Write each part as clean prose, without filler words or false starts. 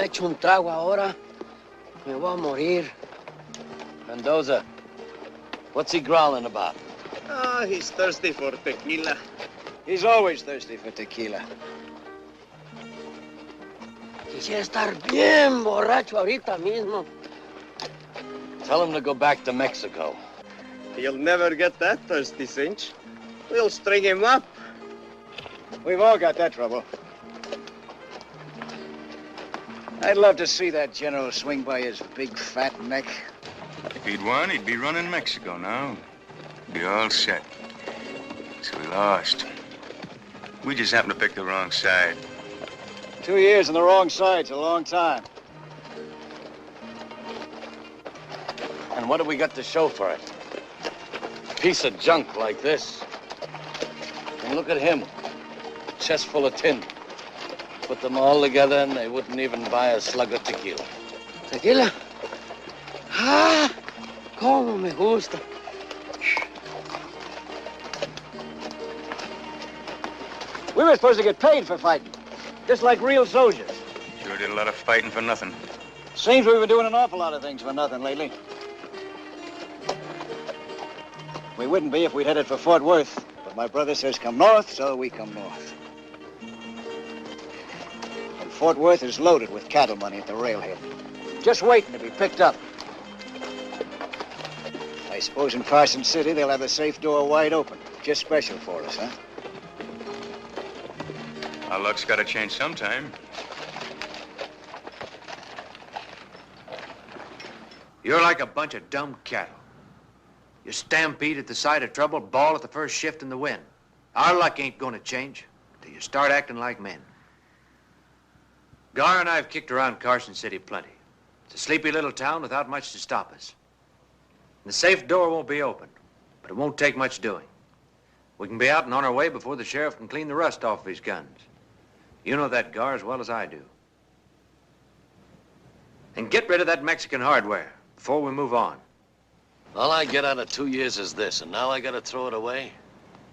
me echo un trago ahora, me voy a morir. Mendoza, what's he growling about? Oh, he's thirsty for tequila. He's always thirsty for tequila. Quisiera estar bien borracho ahorita mismo. Tell him to go back to Mexico. He'll never get that thirsty, Cinch. We'll string him up. We've all got that trouble. I'd love to see that general swing by his big fat neck. If he'd won, he'd be running Mexico now. Be all set. So we lost. We just happened to pick the wrong side. 2 years on the wrong side's a long time. And what do we got to show for it? A piece of junk like this. And look at him. Chest full of tin. Put them all together and they wouldn't even buy a slug of tequila. ¿Tequila? Ah, cómo me gusta. We were supposed to get paid for fighting, just like real soldiers. Sure did a lot of fighting for nothing. Seems we've been doing an awful lot of things for nothing lately. We wouldn't be if we'd headed for Fort Worth, but my brother says come north, so we come north. And Fort Worth is loaded with cattle money at the railhead, just waiting to be picked up. I suppose in Carson City they'll have the safe door wide open, just special for us, huh? Our luck's got to change sometime. You're like a bunch of dumb cattle. You stampede at the sight of trouble, bawl at the first shift in the wind. Our luck ain't gonna change till you start acting like men. Gar and I have kicked around Carson City plenty. It's a sleepy little town without much to stop us. The safe door won't be opened, but it won't take much doing. We can be out and on our way before the sheriff can clean the rust off of his guns. You know that, Gar, as well as I do. And get rid of that Mexican hardware before we move on. All I get out of 2 years is this, and now I gotta throw it away?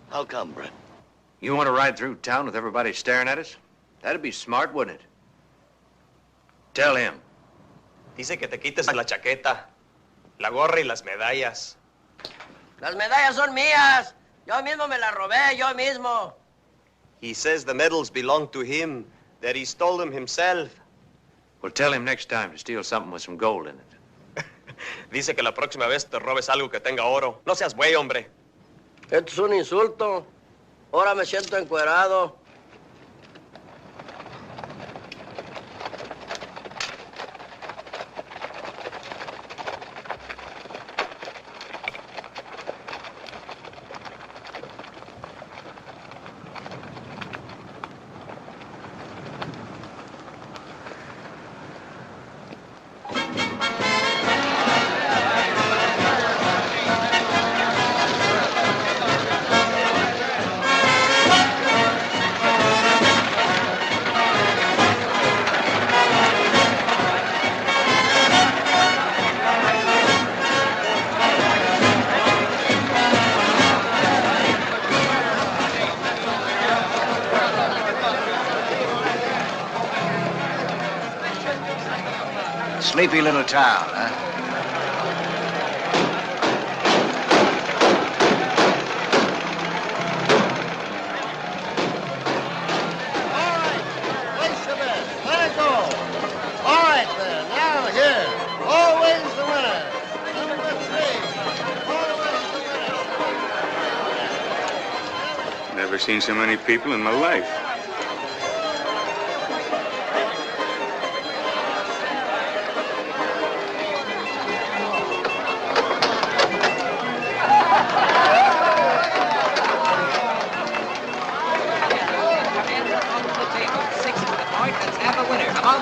How come, Brett? You want to ride through town with everybody staring at us? That'd be smart, wouldn't it? Tell him. Dice que te quites la chaqueta, la gorra y las medallas. Las medallas son mías. Yo mismo me las robé, yo mismo. He says the medals belong to him, that he stole them himself. Well, tell him next time to steal something with some gold in it. Dice que la próxima vez te robes algo que tenga oro. No seas güey, hombre. Esto es un insulto. Ahora me siento encuerado. Sleepy little town, huh? All right, place the bet. Let it go. All right, then. Now, here. Always the winner. Number 3. Always the winner. Never seen so many people in my life.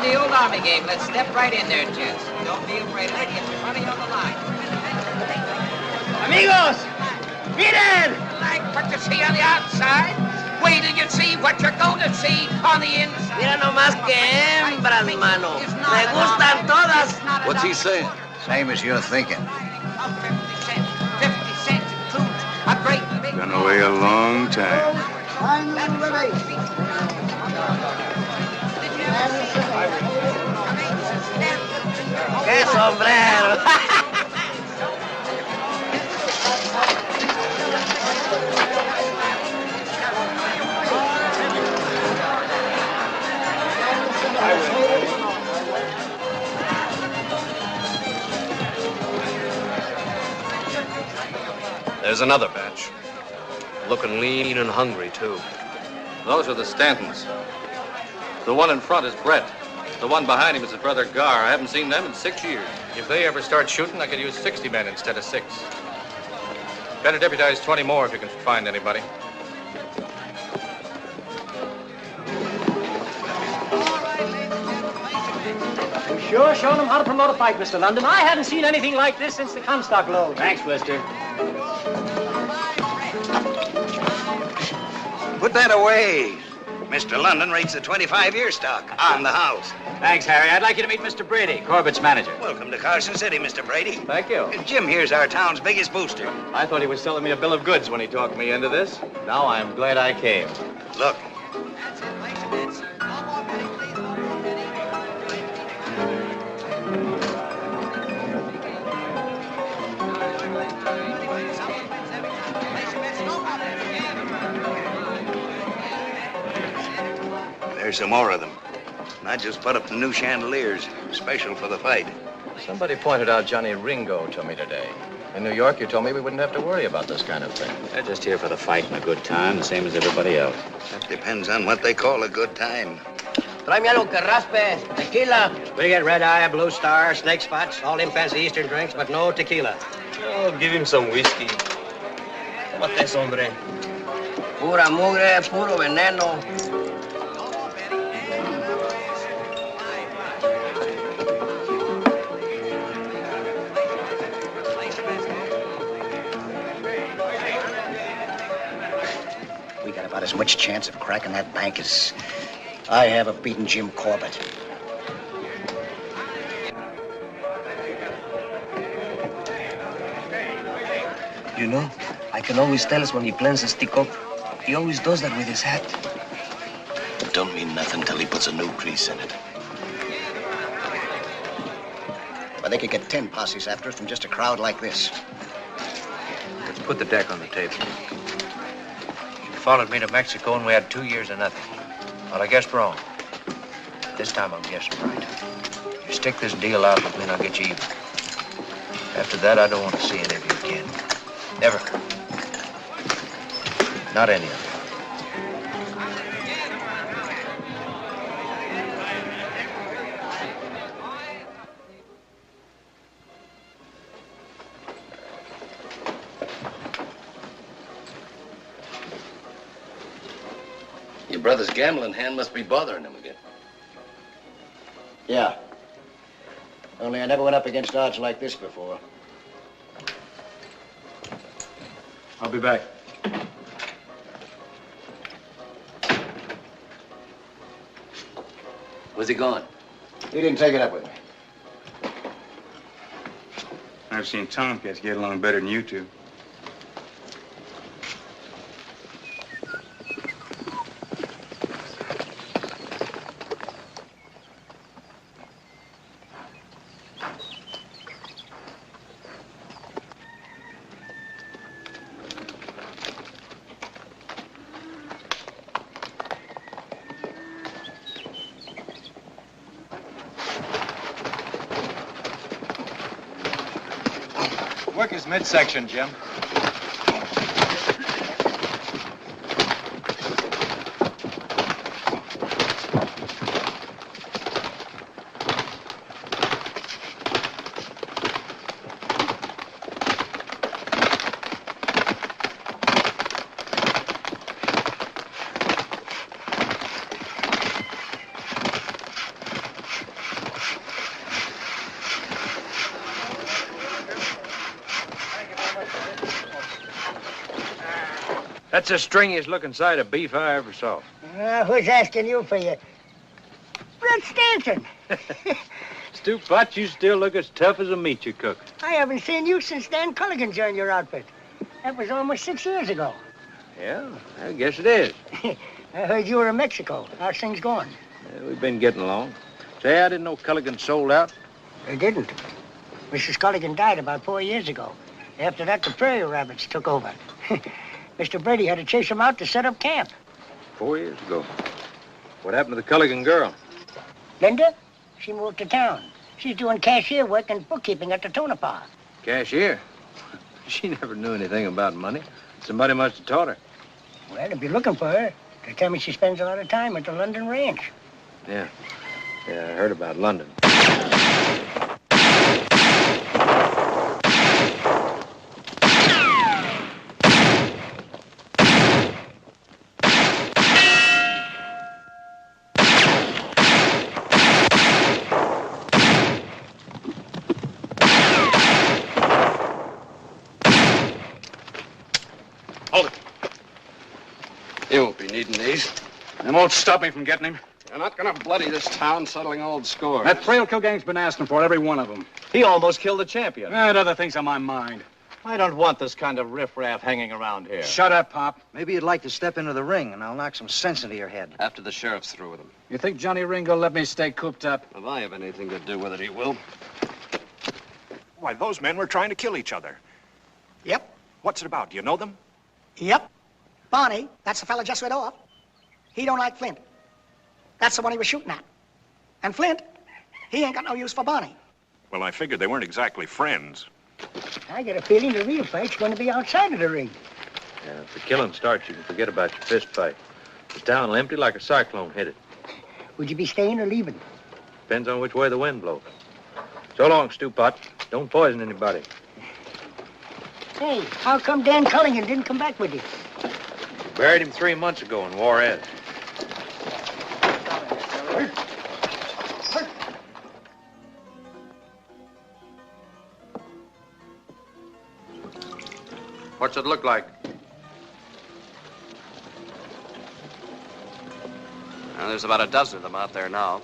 The old Army game. Let's step right in there, gents. Don't be afraid. Let's get your money on the line. Amigos, miren! Like what you see on the outside, wait till you see what you're going to see on the inside. Mira nomás que hembras, mano. Me gustan todas. What's he saying? Same as you're thinking. 50 cents includes a great big... Gone away a long time. I'm ready. sombrero. There's another batch. Looking lean and hungry, too. Those are the Stantons. The one in front is Brett. The one behind him is his brother Gar. I haven't seen them in 6 years. If they ever start shooting, I could use 60 men instead of 6. Better deputize 20 more if you can find anybody. You sure showing them how to promote a fight, Mr. London. I haven't seen anything like this since the Comstock load. Thanks, Mister. Put that away. Mr. London rates a 25-year stock on the house. Thanks, Harry. I'd like you to meet Mr. Brady, Corbett's manager. Welcome to Carson City, Mr. Brady. Thank you. Jim here's our town's biggest booster. I thought he was selling me a bill of goods when he talked me into this. Now I'm glad I came. Look. There's some more of them. And I just put up the new chandeliers, special for the fight. Somebody pointed out Johnny Ringo to me today. In New York, you told me we wouldn't have to worry about this kind of thing. They're just here for the fight and a good time, the same as everybody else. That depends on what they call a good time. Tráeme algo que raspe, tequila. We get red eye, blue star, snake spots, all them fancy Eastern drinks, but no tequila. Oh, give him some whiskey. What es, hombre? Pura mugre, puro veneno. We got about as much chance of cracking that bank as I have of beating Jim Corbett. You know, I can always tell us when he plans to stick up. He always does that with his hat. It don't mean nothing till he puts a new crease in it. But they could get 10 posses after us from just a crowd like this. Let's put the deck on the table. You followed me to Mexico and we had 2 years of nothing. Well, I guessed wrong. This time I'm guessing right. You stick this deal out with me and I'll get you even. After that, I don't want to see any of you again. Never. Not any of you. Your brother's gambling hand must be bothering him again. Yeah. Only I never went up against odds like this before. I'll be back. Where's he gone? He didn't take it up with me. I've seen Tomcats get along better than you two. Work his midsection, Jim. That's the stringiest looking side of beef I ever saw. Who's asking you for you? Brett Stanton. Stu Potts, you still look as tough as a meat you cook. I haven't seen you since Dan Culligan joined your outfit. That was almost 6 years ago. Yeah, I guess it is. I heard you were in Mexico. How's things going? We've been getting along. Say, I didn't know Culligan sold out. They didn't. Mrs. Culligan died about 4 years ago. After that, the prairie rabbits took over. Mr. Brady had to chase them out to set up camp. 4 years ago. What happened to the Culligan girl? Linda? She moved to town. She's doing cashier work and bookkeeping at the Tonopah. Cashier? She never knew anything about money. Somebody must have taught her. Well, if you're looking for her, they tell me she spends a lot of time at the London ranch. Yeah. Yeah, I heard about London. Hold it. You won't be needing these. They won't stop me from getting him. You're not gonna bloody this town settling old scores. That trail kill gang's been asking for it, every one of them. He almost killed the champion. I had other things on my mind. I don't want this kind of riffraff hanging around here. Shut up, Pop. Maybe you'd like to step into the ring, and I'll knock some sense into your head. After the sheriff's through with him. You think Johnny Ringo let me stay cooped up? If I have anything to do with it, he will. Why, those men were trying to kill each other. Yep. What's it about? Do you know them? Yep. Barney, that's the fella just rid off. He don't like Flint. That's the one he was shooting at. And Flint, he ain't got no use for Barney. Well, I figured they weren't exactly friends. I get a feeling the real fight's going to be outside of the ring. Yeah, if the killing starts, you can forget about your fist fight. The town will empty like a cyclone hit it. Would you be staying or leaving? Depends on which way the wind blows. So long, Stewpot. Don't poison anybody. Hey, how come Dan Culligan didn't come back with you? Buried him 3 months ago in Juarez. What's it look like? There's about a dozen of them out there now.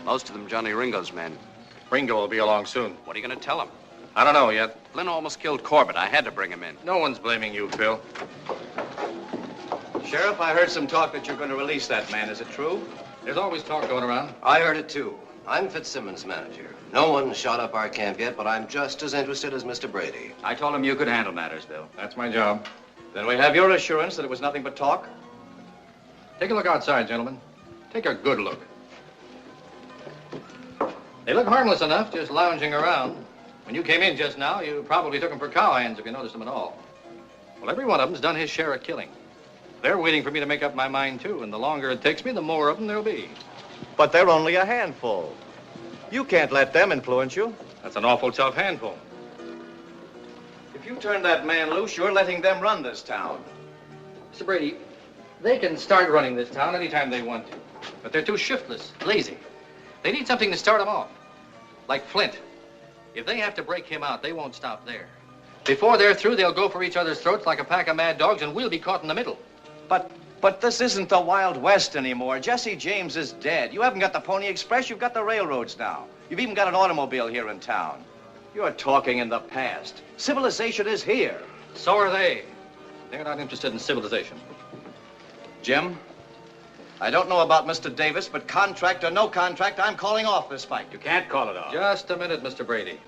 Most of them Johnny Ringo's men. Ringo will be along soon. What are you going to tell him? I don't know yet. Flynn almost killed Corbett. I had to bring him in. No one's blaming you, Phil. Sheriff, I heard some talk that you're going to release that man. Is it true? There's always talk going around. I heard it, too. I'm Fitzsimmons' manager. No one's shot up our camp yet, but I'm just as interested as Mr. Brady. I told him you could handle matters, Bill. That's my job. Then we have your assurance that it was nothing but talk? Take a look outside, gentlemen. Take a good look. They look harmless enough, just lounging around. When you came in just now, you probably took them for cowhands, if you noticed them at all. Well, every one of them's done his share of killing. They're waiting for me to make up my mind, too, and the longer it takes me, the more of them there'll be. But they're only a handful. You can't let them influence you. That's an awful tough handful. If you turn that man loose, you're letting them run this town. Mr. Brady, they can start running this town anytime they want to. But they're too shiftless, lazy. They need something to start them off. Like Flint. If they have to break him out, they won't stop there. Before they're through, they'll go for each other's throats like a pack of mad dogs, and we'll be caught in the middle. But this isn't the Wild West anymore. Jesse James is dead. You haven't got the Pony Express, you've got the railroads now. You've even got an automobile here in town. You're talking in the past. Civilization is here. So are they. They're not interested in civilization. Jim, I don't know about Mr. Davis, but contract or no contract, I'm calling off this fight. You can't call it off. Just a minute, Mr. Brady.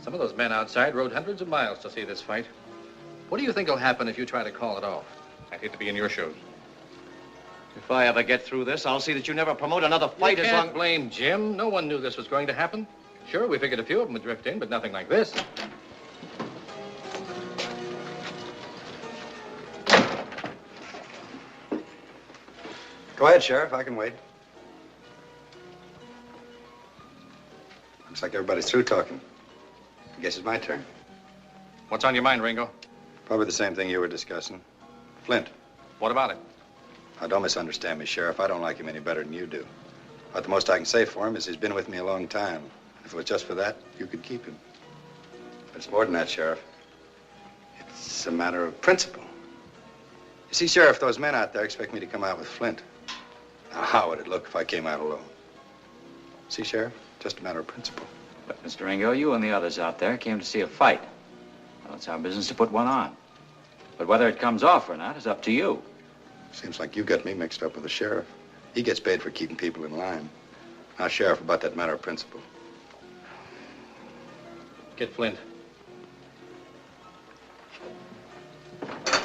Some of those men outside rode hundreds of miles to see this fight. What do you think will happen if you try to call it off? I'd hate to be in your shoes. If I ever get through this, I'll see that you never promote another fight You as can't long... blame Jim. No one knew this was going to happen. Sure, we figured a few of them would drift in, but nothing like this. Go ahead, Sheriff. I can wait. Looks like everybody's through talking. I guess it's my turn. What's on your mind, Ringo? Probably the same thing you were discussing. Flint. What about it? Now, don't misunderstand me, Sheriff. I don't like him any better than you do. But the most I can say for him is he's been with me a long time. If it was just for that, you could keep him. But it's more than that, Sheriff. It's a matter of principle. You see, Sheriff, those men out there expect me to come out with Flint. Now, how would it look if I came out alone? See, Sheriff? Just a matter of principle. But, Mr. Ringo, you and the others out there came to see a fight. Well, it's our business to put one on. But whether it comes off or not is up to you. Seems like you got me mixed up with the sheriff. He gets paid for keeping people in line. Now, Sheriff, about that matter of principle. Get Flint.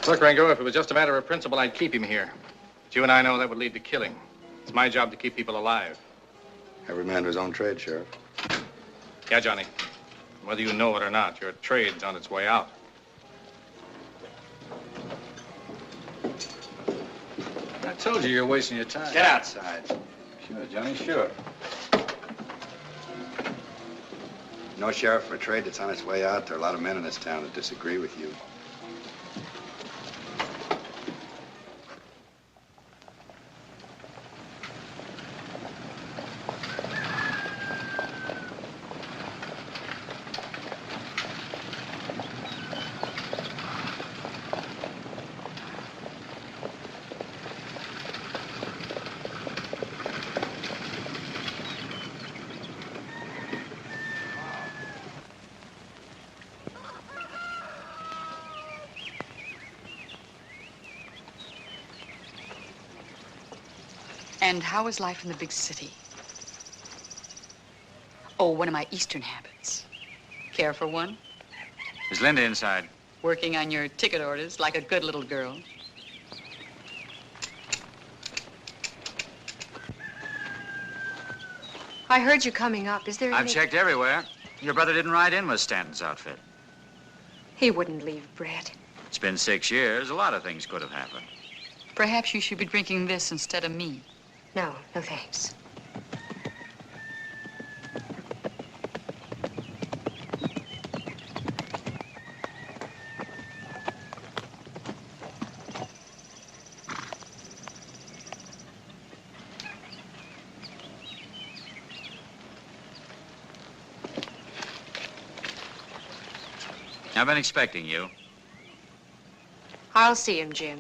Look, Rango, if it was just a matter of principle, I'd keep him here. But you and I know that would lead to killing. It's my job to keep people alive. Every man to his own trade, Sheriff. Yeah, Johnny. Whether you know it or not, your trade's on its way out. I told you you're wasting your time. Get outside. Sure, Johnny, sure. No, Sheriff, for a trade that's on its way out, there are a lot of men in this town that disagree with you. And how is life in the big city? Oh, one of my Eastern habits. Care for one? Is Linda inside? Working on your ticket orders like a good little girl. I heard you coming up. Is there any... I've checked everywhere. Your brother didn't ride in with Stanton's outfit. He wouldn't leave, Brett. It's been 6 years. A lot of things could have happened. Perhaps you should be drinking this instead of me. No, no thanks. I've been expecting you. I'll see him, Jim.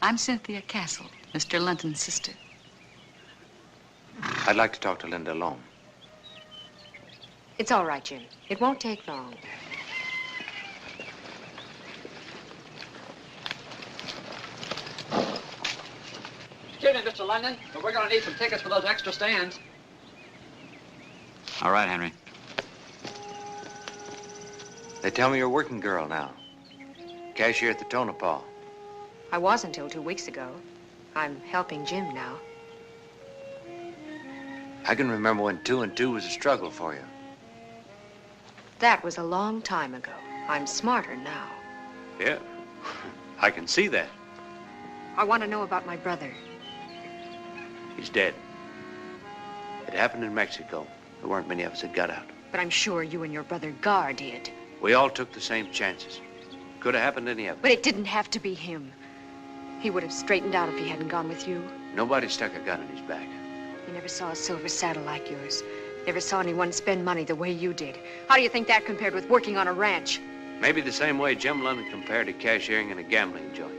I'm Cynthia Castle, Mr. Linton's sister. I'd like to talk to Linda alone. It's all right, Jim. It won't take long. Excuse me, Mr. London, but we're going to need some tickets for those extra stands. All right, Henry. They tell me you're a working girl now. Cashier at the Tonopah. I was until 2 weeks ago. I'm helping Jim now. I can remember when 2 and 2 was a struggle for you. That was a long time ago. I'm smarter now. Yeah, I can see that. I want to know about my brother. He's dead. It happened in Mexico. There weren't many of us that got out. But I'm sure you and your brother Gar did. We all took the same chances. Could have happened to any of us. But it didn't have to be him. He would have straightened out if he hadn't gone with you. Nobody stuck a gun in his back. You never saw a silver saddle like yours. Never saw anyone spend money the way you did. How do you think that compared with working on a ranch? Maybe the same way Jim London compared to cashiering in a gambling joint.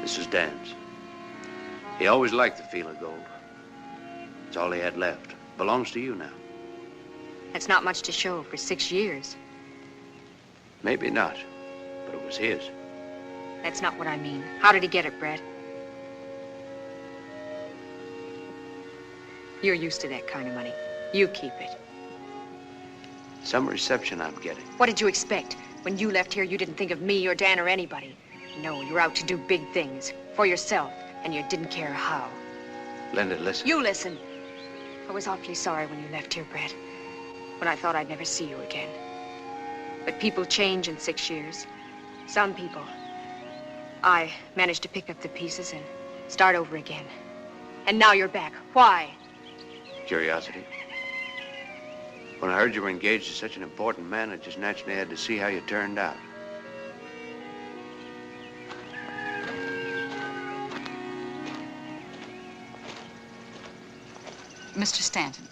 This is Dan's. He always liked the feel of gold. It's all he had left. Belongs to you now. That's not much to show for 6 years. Maybe not, but it was his. That's not what I mean. How did he get it, Brett? You're used to that kind of money. You keep it. Some reception I'm getting. What did you expect? When you left here, you didn't think of me or Dan or anybody. No, you're out to do big things. For yourself. And you didn't care how. Linda, listen. You listen. I was awfully sorry when you left here, Brett. When I thought I'd never see you again. But people change in 6 years. Some people. I managed to pick up the pieces and start over again. And now you're back. Why? Curiosity. When I heard you were engaged to such an important man, I just naturally had to see how you turned out. Mr. Stanton,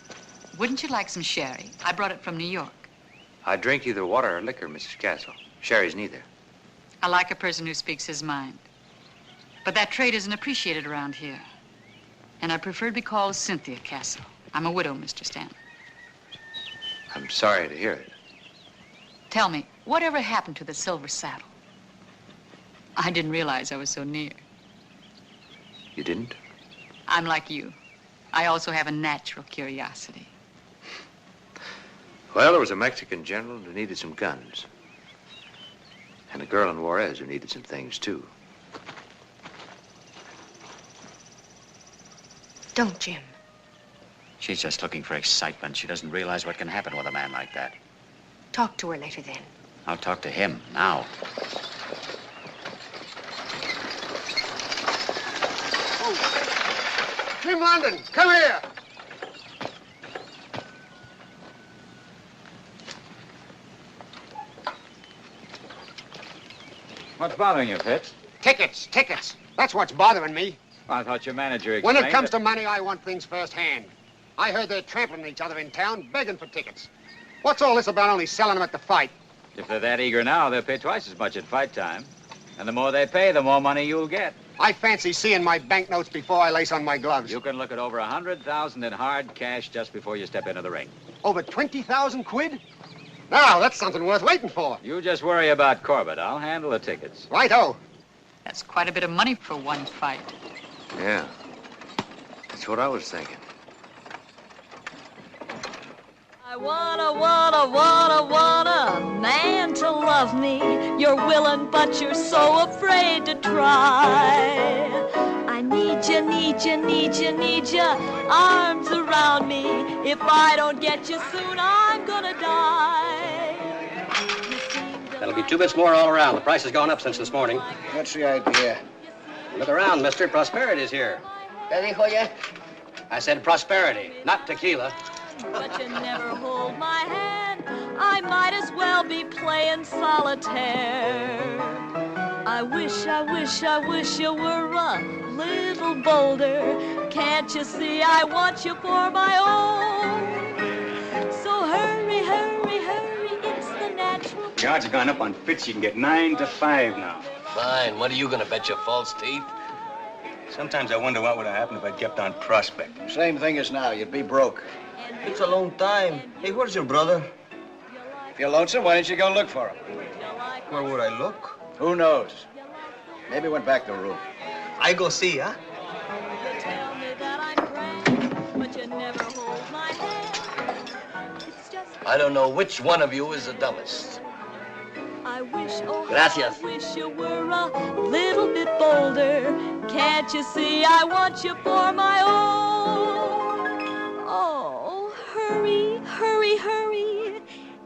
wouldn't you like some sherry? I brought it from New York. I drink either water or liquor, Mrs. Castle. Sherry's neither. I like a person who speaks his mind. But that trait isn't appreciated around here. And I prefer to be called Cynthia Castle. I'm a widow, Mr. Stanton. I'm sorry to hear it. Tell me, whatever happened to the silver saddle? I didn't realize I was so near. You didn't? I'm like you. I also have a natural curiosity. Well, there was a Mexican general who needed some guns. And a girl in Juarez who needed some things, too. Don't, Jim. She's just looking for excitement. She doesn't realize what can happen with a man like that. Talk to her later then. I'll talk to him now. Jim London, come here. What's bothering you, Pitts? Tickets, tickets. That's what's bothering me. Well, I thought your manager When explained it comes to money, I want things firsthand. I heard they're trampling each other in town, begging for tickets. What's all this about only selling them at the fight? If they're that eager now, they'll pay twice as much at fight time. And the more they pay, the more money you'll get. I fancy seeing my banknotes before I lace on my gloves. You can look at over 100,000 in hard cash just before you step into the ring. Over 20,000 quid? Now, that's something worth waiting for. You just worry about Corbett. I'll handle the tickets. Right-o. That's quite a bit of money for one fight. Yeah. That's what I was thinking. I want a man to love me. You're willing, but you're so afraid to try. I need you, arms around me. If I don't get you soon, I'm gonna die. That'll be 2 bits more all around. The price has gone up since this morning. What's the idea? Look around, mister. Prosperity's here. ¿Qué dijo ya? I said prosperity, not tequila. But you never hold my hand. I might as well be playing solitaire. I wish you were a little bolder. Can't you see I want you for my own? So hurry, it's the natural. The odds have gone up on Fitz. You can get 9 to 5 now. Fine. What are you gonna bet your false teeth? Sometimes I wonder what would have happened if I'd kept on prospecting. Same thing as now. You'd be broke. It's a long time. Hey, where's your brother? If you're lonesome, why don't you go look for him? Where would I look? Who knows? Maybe went back to the roof. I go see, huh? Tell me that I'm grand, but you never hold my hand. It's just I don't know which one of you is the dumbest. I wish, oh, Gracias. I wish you were a little bit bolder. Can't you see I want you for my own? Oh, hurry.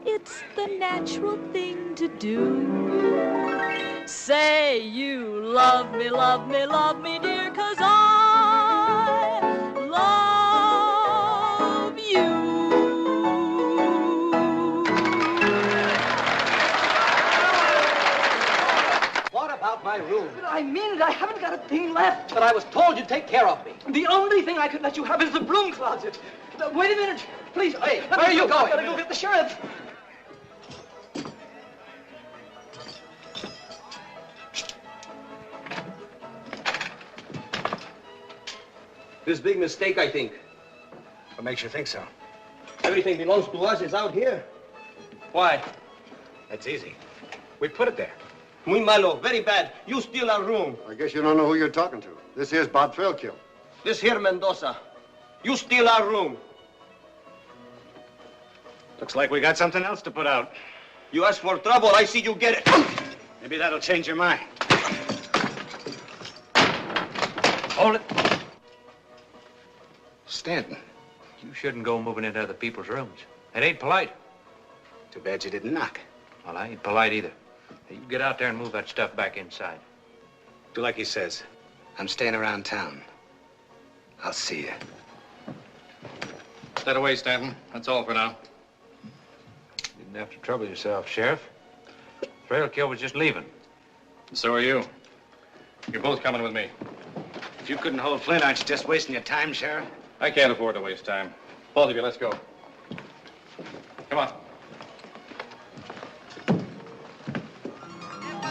It's the natural thing to do. Say you love me, dear, 'cause I love you. What about my room? But I mean it. I haven't got a thing left. But I was told you'd take care of me. The only thing I could let you have is the broom closet. Wait a minute. Please. Hey, where are you going? I gotta go get the sheriff. This big mistake, I think. What makes you think so? Everything belongs to us is out here. Why? That's easy. We put it there. Muy malo, very bad. You steal our room. I guess you don't know who you're talking to. This here's Bob Trailkill. This here Mendoza. You steal our room. Looks like we got something else to put out. You ask for trouble, I see you get it. Maybe that'll change your mind. Hold it. Stanton. You shouldn't go moving into other people's rooms. It ain't polite. Too bad you didn't knock. Well, I ain't polite either. Hey, you get out there and move that stuff back inside. Do like he says. I'm staying around town. I'll see you. Stay away, Stanton. That's all for now. You didn't have to trouble yourself, Sheriff. Trailkill was just leaving. So are you. You're both coming with me. If you couldn't hold Flint, aren't you just wasting your time, Sheriff? I can't afford to waste time. Both of you, let's go. Come on.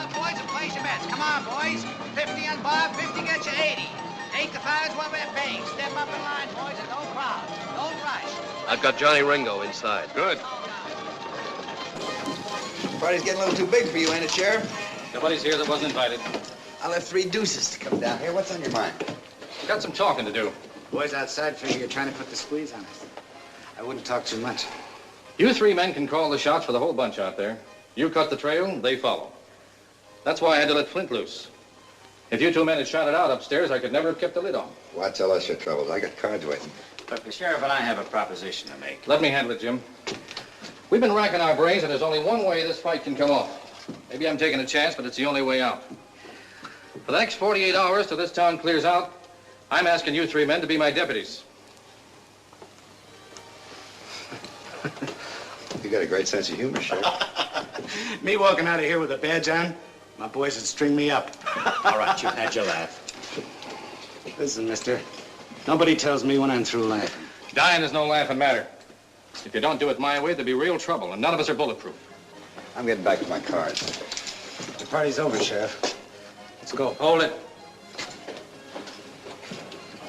Boys, and place your bets. Come on, boys. 50 on Bob, 50 gets you 80. 8 to 5 is what we're paying. Step up in line, boys, and don't crowd. Don't rush. I've got Johnny Ringo inside. Good. Party's getting a little too big for you, ain't it, Sheriff? Nobody's here that wasn't invited. I left 3 deuces to come down here. What's on your mind? Got some talking to do. Boys outside figure you're trying to put the squeeze on us. I wouldn't talk too much. You three men can call the shots for the whole bunch out there. You cut the trail, they follow. That's why I had to let Flint loose. If you two men had shot it out upstairs, I could never have kept the lid on. Why tell us your troubles? I got cards waiting. Look, the sheriff and I have a proposition to make. Let me handle it, Jim. We've been racking our brains, and there's only one way this fight can come off. Maybe I'm taking a chance, but it's the only way out. For the next 48 hours till this town clears out, I'm asking you three men to be my deputies. You got a great sense of humor, Sheriff. Me walking out of here with a badge on? My boys would string me up. All right, you've had your laugh. Listen, mister. Nobody tells me when I'm through laughing. Dying is no laughing matter. If you don't do it my way, there'll be real trouble, and none of us are bulletproof. I'm getting back to my cards. The party's over, Sheriff. Let's go. Hold it.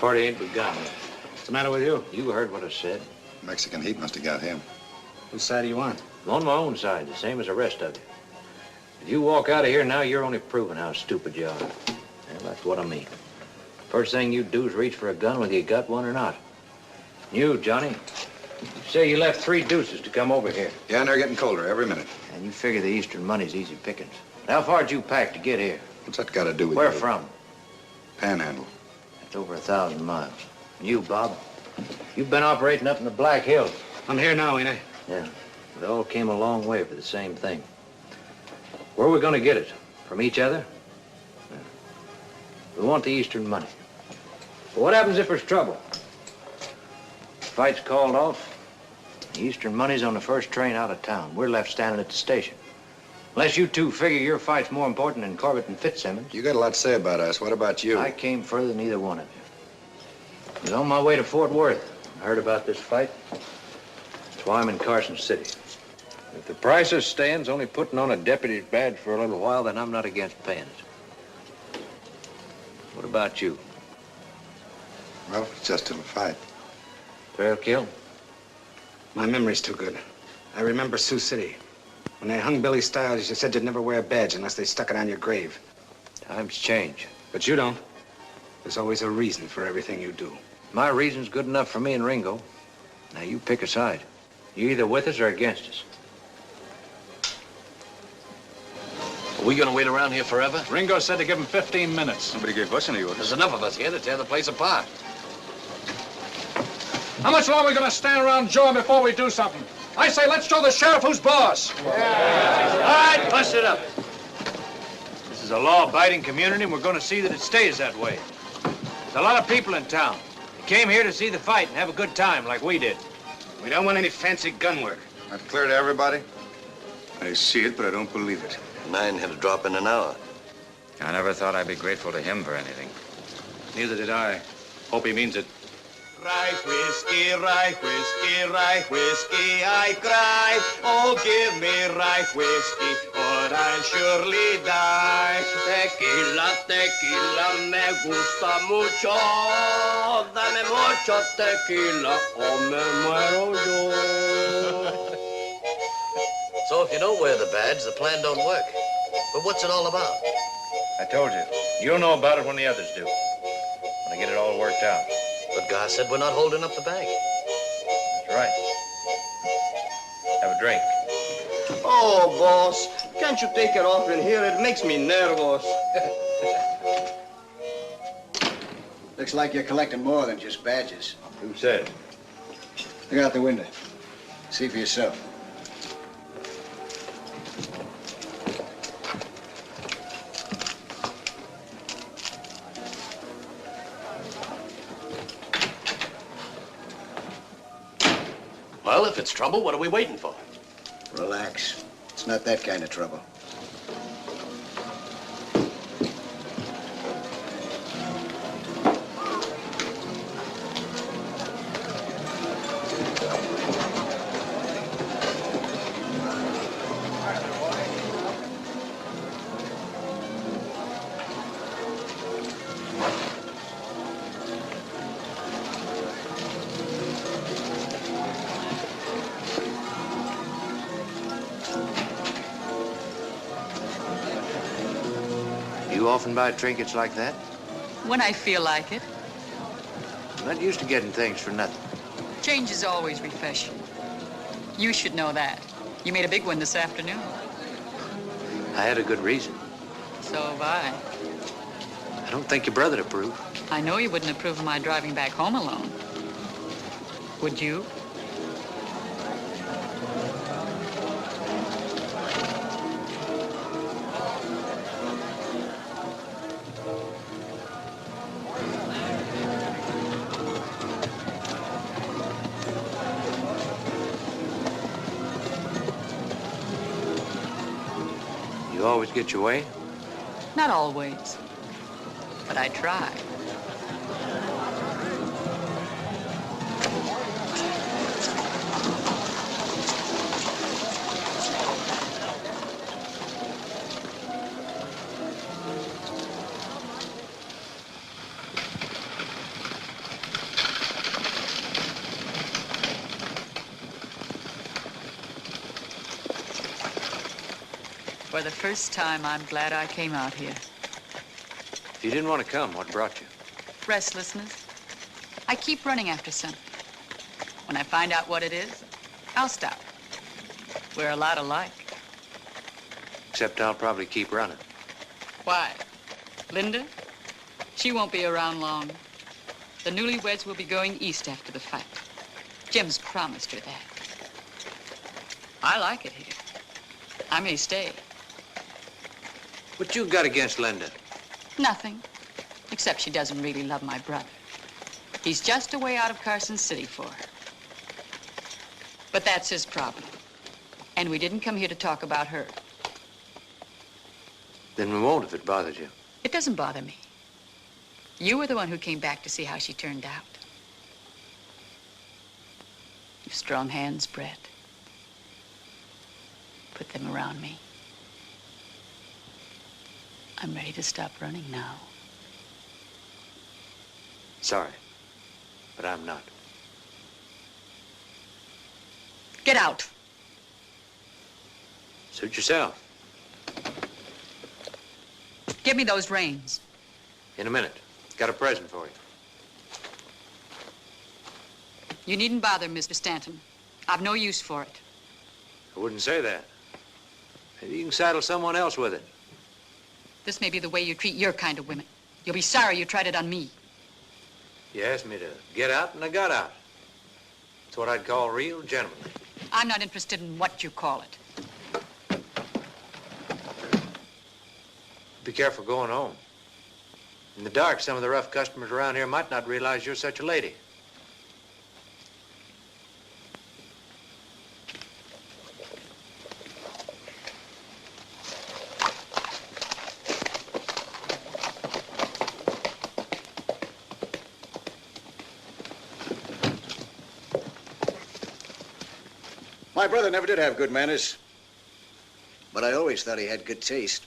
Party ain't begun. What's the matter with you? You heard what I said. Mexican heat must have got him. Whose side are you on? I'm on my own side, the same as the rest of you. If you walk out of here now, you're only proving how stupid you are. And that's what I mean. First thing you do is reach for a gun whether you got one or not. You, Johnny, you say you left 3 deuces to come over here. Yeah, and they're getting colder every minute. And you figure the Eastern money's easy pickings. How far'd you pack to get here? What's that got to do with Where you? from? Panhandle. That's over 1,000 miles. And you, Bob, you've been operating up in the Black Hills. I'm here now, ain't I? Yeah. We all came a long way for the same thing. Where are we going to get it? From each other? Yeah. We want the Eastern money. But what happens if there's trouble? Fight's called off. The Eastern money's on the first train out of town. We're left standing at the station. Unless you two figure your fight's more important than Corbett and Fitzsimmons. You got a lot to say about us. What about you? I came further than either one of you. I was on my way to Fort Worth. I heard about this fight. That's why I'm in Carson City. If the price of staying's only putting on a deputy's badge for a little while, then I'm not against paying it. What about you? Well, it's just a fight. Trail kill? My memory's too good. I remember Sioux City. When they hung Billy Stiles, you said you'd never wear a badge unless they stuck it on your grave. Times change. But you don't. There's always a reason for everything you do. My reason's good enough for me and Ringo. Now you pick a side. You're either with us or against us. Are we gonna wait around here forever? Ringo said to give him 15 minutes. Nobody gave us any orders. There's enough of us here to tear the place apart. How much longer are we going to stand around jawing before we do something? I say let's show the sheriff who's boss. All right, bust it up. This is a law-abiding community, and we're going to see that it stays that way. There's a lot of people in town. They came here to see the fight and have a good time like we did. We don't want any fancy gun work. That clear to everybody? I see it, but I don't believe it. 9 had a drop in an hour. I never thought I'd be grateful to him for anything. Neither did I. Hope he means it. Rye whiskey, rye whiskey, rye whiskey, I cry. Oh, give me rye whiskey, or I'll surely die. Tequila, tequila, me gusta mucho. Dame mucho tequila, o me muero yo. So if you don't wear the badge, the plan don't work. But what's it all about? I told you. You'll know about it when the others do. When I get it all worked out. But Gar said we're not holding up the bank. That's right. Have a drink. Oh, boss, can't you take it off in here? It makes me nervous. Looks like you're collecting more than just badges. Who said? Look out the window. See for yourself. Well, if it's trouble, what are we waiting for? Relax. It's not that kind of trouble. You often buy trinkets like that? When I feel like it. I'm not used to getting things for nothing. Change is always refreshing. You should know that. You made a big one this afternoon. I had a good reason. So have I. I don't think your brother'd approve. I know you wouldn't approve of my driving back home alone. Would you? You always get your way? Not always, but I try. For the first time, I'm glad I came out here. If you didn't want to come, what brought you? Restlessness. I keep running after something. When I find out what it is, I'll stop. We're a lot alike. Except I'll probably keep running. Why? Linda? She won't be around long. The newlyweds will be going east after the fight. Jim's promised her that. I like it here. I may stay. What you got against Linda? Nothing, except she doesn't really love my brother. He's just away out of Carson City for her. But that's his problem. And we didn't come here to talk about her. Then we won't if it bothers you. It doesn't bother me. You were the one who came back to see how she turned out. You've strong hands, Brett. Put them around me. I'm ready to stop running now. Sorry, but I'm not. Get out. Suit yourself. Give me those reins. In a minute. Got a present for you. You needn't bother, Mr. Stanton. I've no use for it. I wouldn't say that. Maybe you can saddle someone else with it. This may be the way you treat your kind of women. You'll be sorry you tried it on me. You asked me to get out, and I got out. It's what I'd call real gentlemanly. I'm not interested in what you call it. Be careful going home. In the dark, some of the rough customers around here might not realize you're such a lady. My brother never did have good manners, but I always thought he had good taste.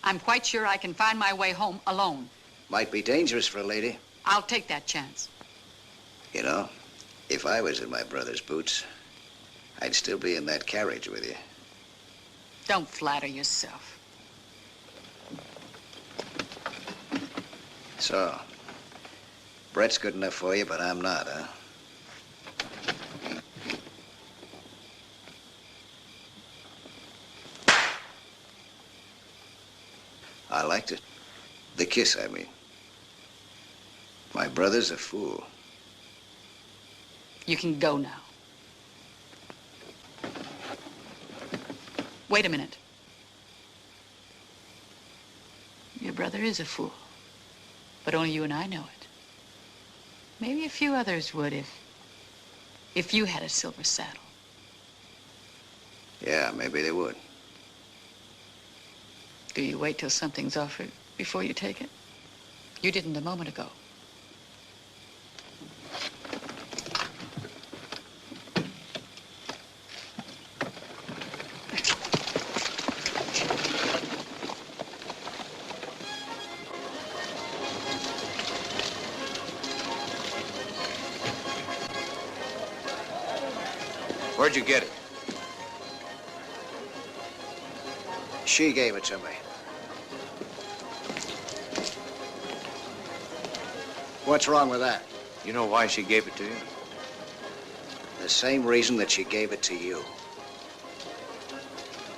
I'm quite sure I can find my way home alone. Might be dangerous for a lady. I'll take that chance. You know, if I was in my brother's boots, I'd still be in that carriage with you. Don't flatter yourself. So, Brett's good enough for you, but I'm not, huh? I liked it. The kiss, I mean. My brother's a fool. You can go now. Wait a minute. Your brother is a fool, but only you and I know it. Maybe a few others would if you had a silver saddle. Yeah, maybe they would. Do you wait till something's offered before you take it? You didn't a moment ago. Where'd you get it? She gave it to me. What's wrong with that? You know why she gave it to you? The same reason that she gave it to you.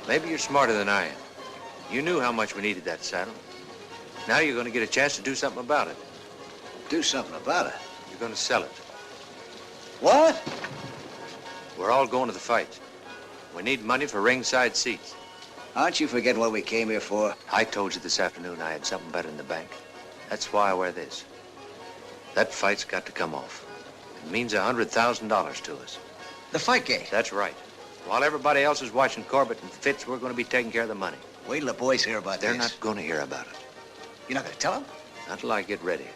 Maybe you're smarter than I am. You knew how much we needed that saddle. Now you're going to get a chance to do something about it. Do something about it? You're going to sell it. What? We're all going to the fight. We need money for ringside seats. Aren't you forgetting what we came here for? I told you this afternoon I had something better in the bank. That's why I wear this. That fight's got to come off. It means $100,000 to us. The fight gate? That's right. While everybody else is watching Corbett and Fitz, we're going to be taking care of the money. Wait till the boys hear about this. They're not going to hear about it. You're not going to tell them? Not till I get ready.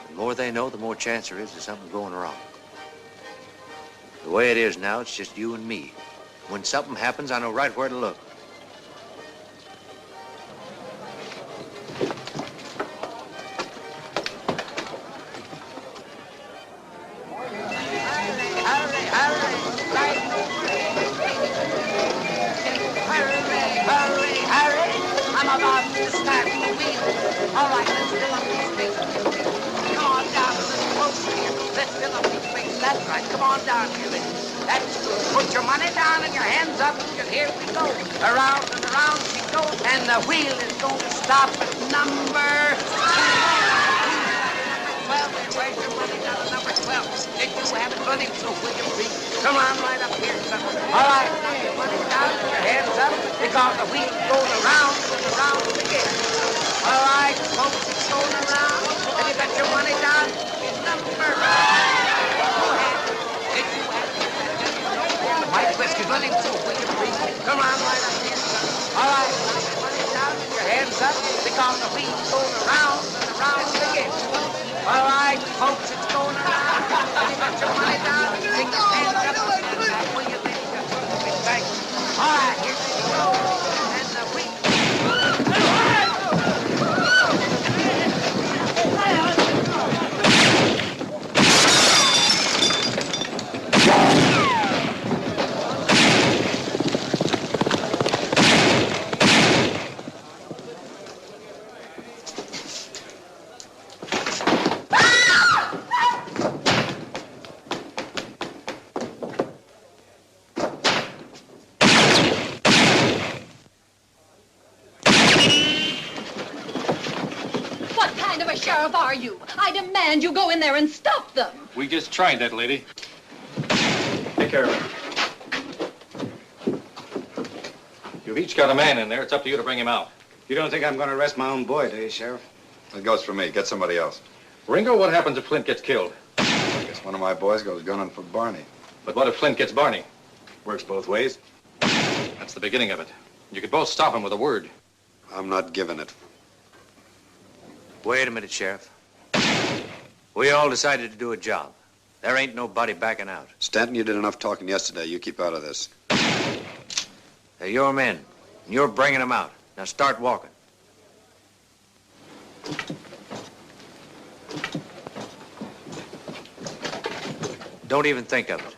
The more they know, the more chance there is of something going wrong. The way it is now, it's just you and me. When something happens, I know right where to look. Come on down here. That's good. Put your money down and your hands up, because here we go. Around and around she goes, and the wheel is going to stop at number 12. Where's your money down at number 12? Did you have it running, so will you please? Come on right up here, son. All right, now your money down and your hands up, because the wheel's going around and around again. All right, folks, it's going around, and you got your money down in number 5. My twist is running through. Will you please? Come on right up here, son. All right, now your money down and your hands up, because the wheel's going around and around again. All right, folks, it's going around. You got your money down, take your hands up, and will you please just put it back? All right, here we go. And the wheel. Are you? I demand you go in there and stop them. We just tried that, lady. Take care of it. You've each got a man in there. It's up to you to bring him out. You don't think I'm going to arrest my own boy, do you, Sheriff? It goes for me. Get somebody else. Ringo, what happens if Flint gets killed? I guess one of my boys goes gunning for Barney. But what if Flint gets Barney? Works both ways. That's the beginning of it. You could both stop him with a word. I'm not giving it. Wait a minute, Sheriff. We all decided to do a job. There ain't nobody backing out. Stanton, you did enough talking yesterday. You keep out of this. They're your men, and you're bringing them out. Now start walking. Don't even think of it.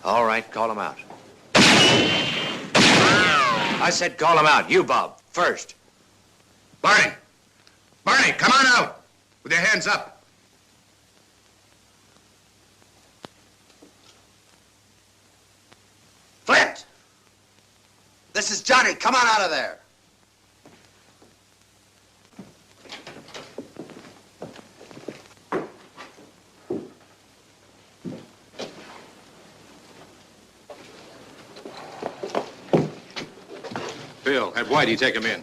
All right, call them out. I said call them out. You, Bob, first. Barney! Barney, come on out! With your hands up. Flint! This is Johnny. Come on out of there. Bill, have Whitey take him in.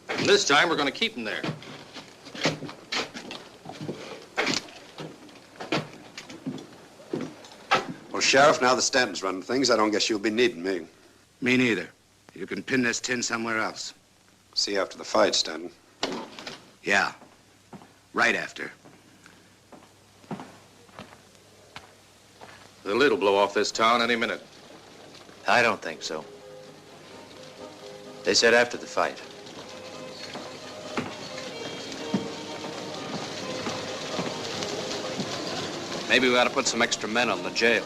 And this time, we're going to keep him there. Well, Sheriff, now that Stanton's running things, I don't guess you'll be needing me. Me neither. You can pin this tin somewhere else. See you after the fight, Stanton. Yeah. Right after. The lid'll blow off this town any minute. I don't think so. They said after the fight. Maybe we ought to put some extra men on the jail.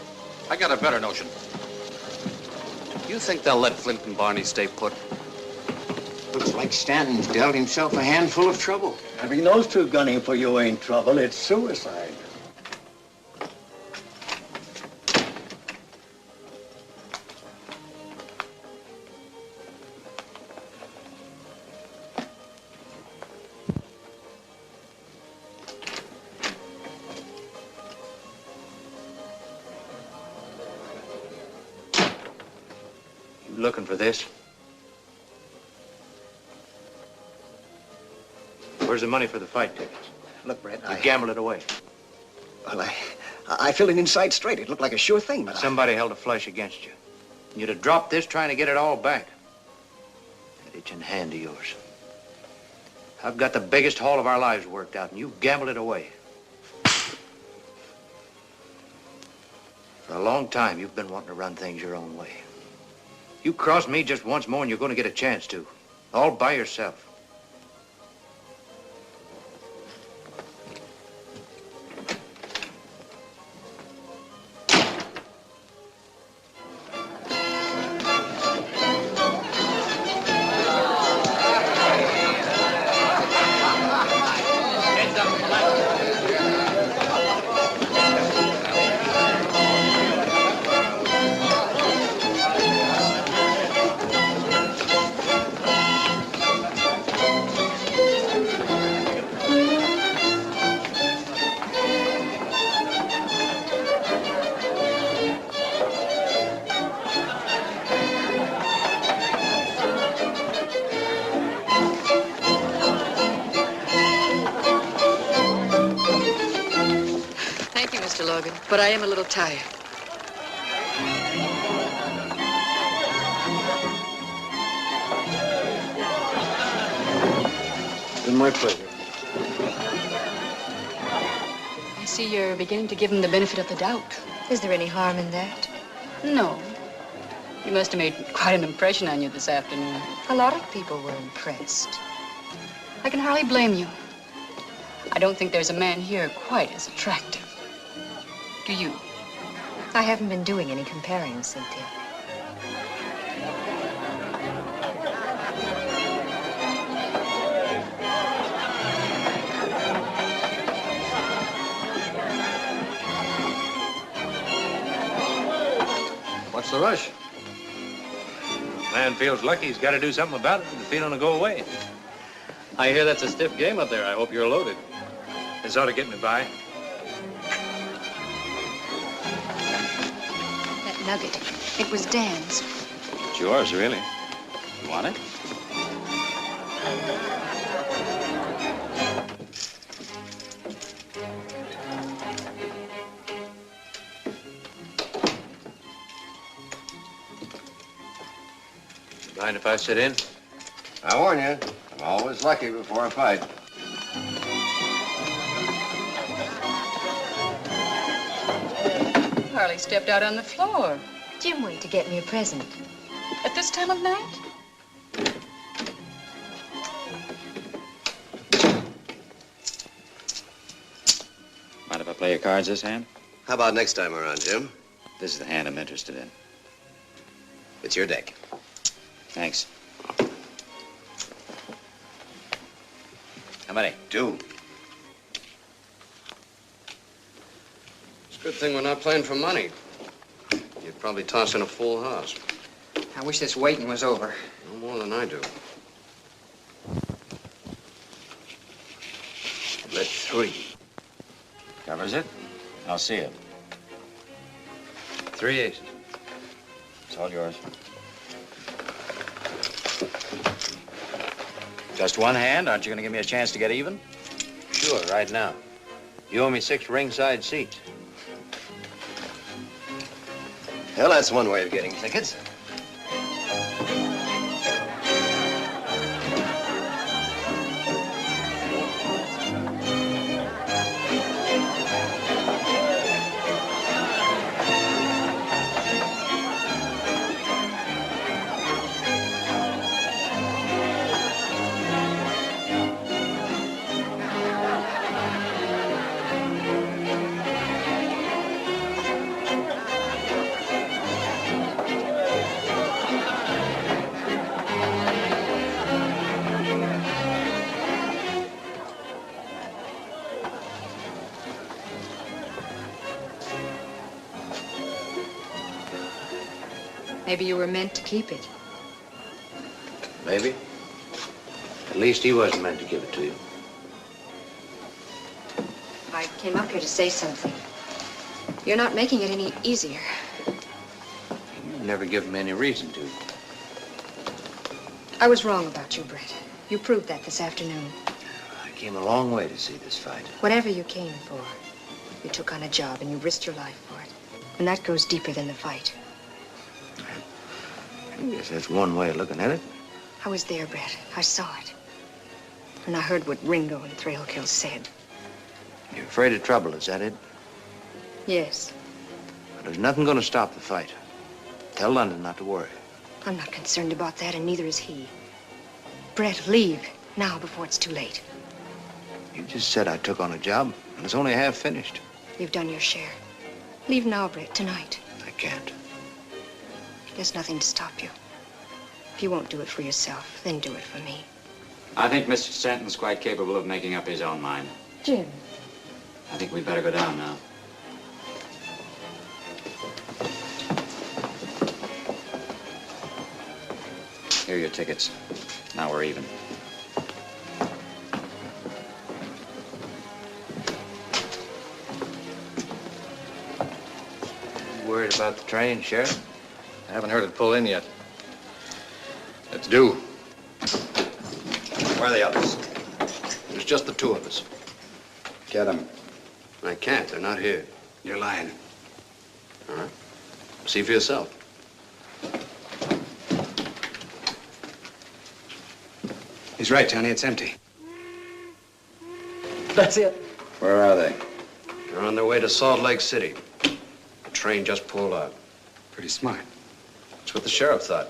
I got a better notion. You think they'll let Flint and Barney stay put? Looks like Stanton's dealt himself a handful of trouble. Having those two gunning for you ain't trouble, it's suicide. You looking for this? Where's the money for the fight tickets? Look, Brett, You gambled it away. Well, I filled it inside straight. It looked like a sure thing, but Somebody held a flush against you. You'd have dropped this trying to get it all back. That itching hand of yours. I've got the biggest haul of our lives worked out, and you gambled it away. For a long time, you've been wanting to run things your own way. You cross me just once more, and you're going to get a chance to. All by yourself. But I am a little tired. It's been my pleasure. I see you're beginning to give him the benefit of the doubt. Is there any harm in that? No. He must have made quite an impression on you this afternoon. A lot of people were impressed. I can hardly blame you. I don't think there's a man here quite as attractive. Do you? I haven't been doing any comparing, Cynthia. What's the rush? Man feels lucky he's got to do something about it, and the feeling will go away. I hear that's a stiff game up there. I hope you're loaded. This ought to get me by. Nugget. It was Dan's. It's yours, really. You want it? Mind if I sit in? I warn you, I'm always lucky before a fight. Harley stepped out on the floor. Jim went to get me a present. At this time of night? Mind if I play your cards this hand? How about next time around, Jim? This is the hand I'm interested in. It's your deck. Thanks. How many? 2. It's a good thing we're not playing for money. You'd probably toss in a full house. I wish this waiting was over. No more than I do. Bet 3. Covers it? I'll see it. 3 aces. It's all yours. Just one hand? Aren't you going to give me a chance to get even? Sure, right now. You owe me 6 ringside seats. Well, that's one way of getting tickets. Maybe you were meant to keep it. Maybe. At least he wasn't meant to give it to you. I came up here to say something. You're not making it any easier. You've never given me any reason to. I was wrong about you, Brett. You proved that this afternoon. I came a long way to see this fight. Whatever you came for, you took on a job and you risked your life for it. And that goes deeper than the fight. I guess that's one way of looking at it. I was there, Brett. I saw it. And I heard what Ringo and Thrailkill said. You're afraid of trouble, is that it? Yes. But there's nothing going to stop the fight. Tell London not to worry. I'm not concerned about that, and neither is he. Brett, leave now before it's too late. You just said I took on a job, and it's only half finished. You've done your share. Leave now, Brett, tonight. I can't. There's nothing to stop you. If you won't do it for yourself, then do it for me. I think Mr. Stanton's quite capable of making up his own mind. Jim. I think we'd better go down now. Here are your tickets. Now we're even. You worried about the train, Sheriff? I haven't heard it pull in yet. It's due. Where are the others? There's just the two of us. Get them. I can't. They're not here. You're lying. All right. See for yourself. He's right, Johnny. It's empty. That's it. Where are they? They're on their way to Salt Lake City. The train just pulled out. Pretty smart. That's what the sheriff thought.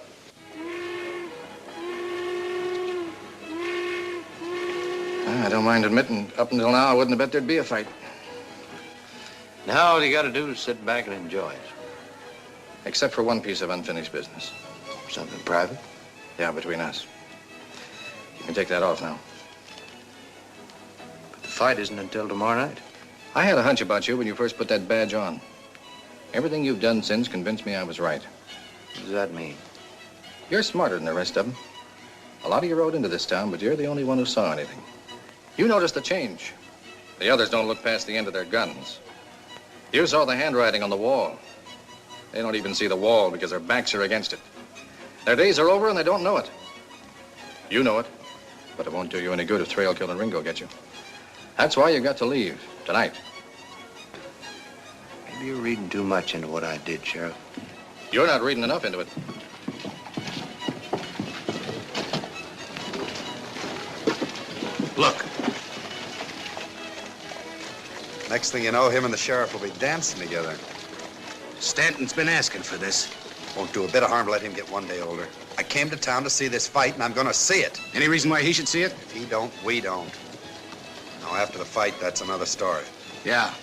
I don't mind admitting, up until now, I wouldn't have bet there'd be a fight. Now all you got to do is sit back and enjoy it. Except for one piece of unfinished business. Something private? Yeah, between us. You can take that off now. But the fight isn't until tomorrow night. I had a hunch about you when you first put that badge on. Everything you've done since convinced me I was right. What does that mean? You're smarter than the rest of them. A lot of you rode into this town, but you're the only one who saw anything. You noticed the change. The others don't look past the end of their guns. You saw the handwriting on the wall. They don't even see the wall because their backs are against it. Their days are over and they don't know it. You know it, but it won't do you any good if Thrailkill and Ringo get you. That's why you got to leave tonight. Maybe you're reading too much into what I did, Sheriff. You're not reading enough into it. Look. Next thing you know, him and the sheriff will be dancing together. Stanton's been asking for this. Won't do a bit of harm to let him get one day older. I came to town to see this fight, and I'm gonna see it. Any reason why he should see it? If he don't, we don't. Now, after the fight, that's another story. Yeah,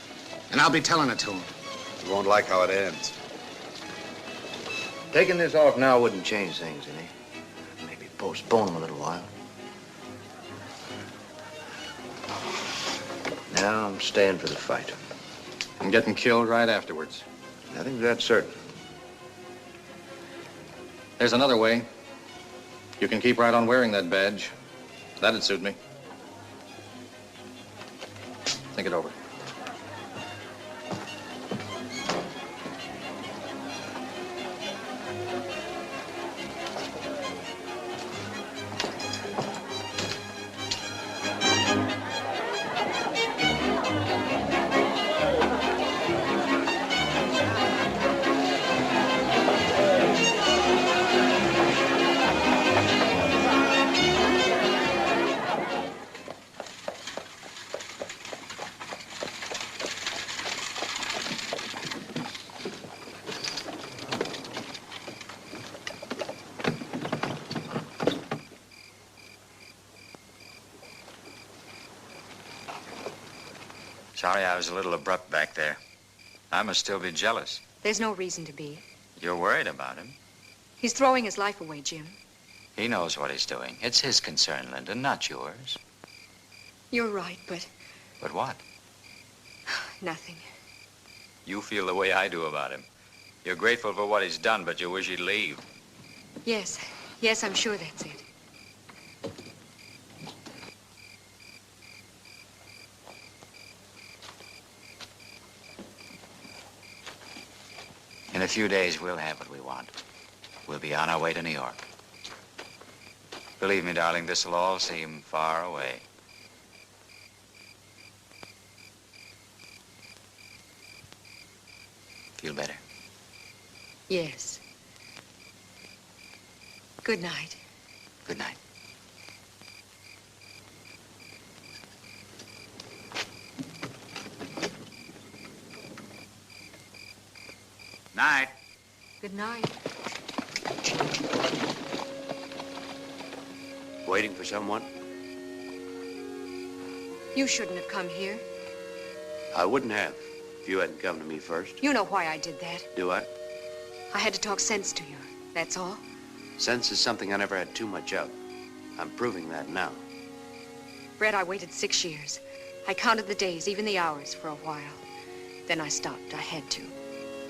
and I'll be telling it to him. You won't like how it ends. Taking this off now wouldn't change things any. Maybe postpone them a little while. Now I'm staying for the fight. And getting killed right afterwards. Nothing's that certain. There's another way. You can keep right on wearing that badge. That'd suit me. Think it over. Sorry I was a little abrupt back there. I must still be jealous. There's no reason to be. You're worried about him. He's throwing his life away, Jim. He knows what he's doing. It's his concern, Linda, not yours. You're right, but But what? nothing. You feel the way I do about him. You're grateful for what he's done, but you wish he'd leave. Yes. Yes, I'm sure that's it. In a few days, we'll have what we want. We'll be on our way to New York. Believe me, darling, this'll all seem far away. Feel better? Yes. Good night. Good night. Night. Good night. Waiting for someone? You shouldn't have come here. I wouldn't have if you hadn't come to me first. You know why I did that. Do I? I had to talk sense to you. That's all. Sense is something I never had too much of. I'm proving that now. Brett, I waited 6 years. I counted the days, even the hours, for a while. Then I stopped. I had to.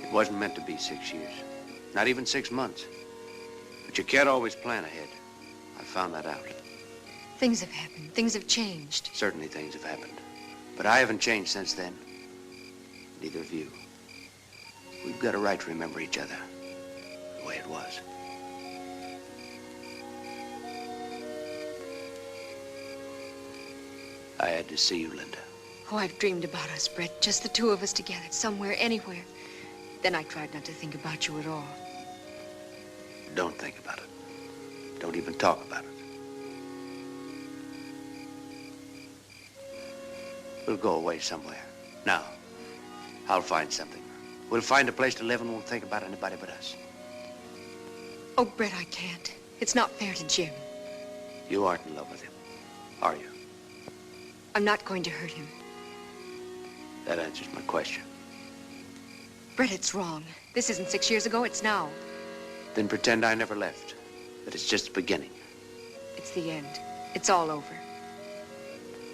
It wasn't meant to be 6 years. Not even 6 months. But you can't always plan ahead. I found that out. Things have happened. Things have changed. Certainly things have happened. But I haven't changed since then. Neither have you. We've got a right to remember each other the way it was. I had to see you, Linda. Oh, I've dreamed about us, Brett. Just the two of us together, somewhere, anywhere. Then I tried not to think about you at all. Don't think about it. Don't even talk about it. We'll go away somewhere. Now, I'll find something. We'll find a place to live and won't think about anybody but us. Oh, Brett, I can't. It's not fair to Jim. You aren't in love with him, are you? I'm not going to hurt him. That answers my question. Brett, it's wrong. This isn't 6 years ago, it's now. Then pretend I never left. That it's just the beginning. It's the end. It's all over.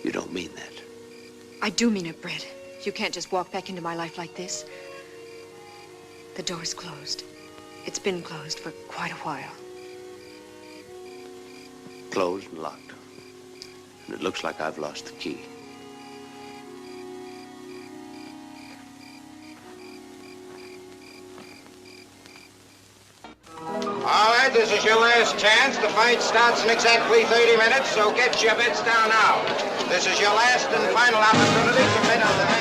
You don't mean that. I do mean it, Brett. You can't just walk back into my life like this. The door's closed. It's been closed for quite a while. Closed and locked. And it looks like I've lost the key. All right, this is your last chance. The fight starts in exactly 30 minutes, so get your bets down now. This is your last and final opportunity to bet on the match.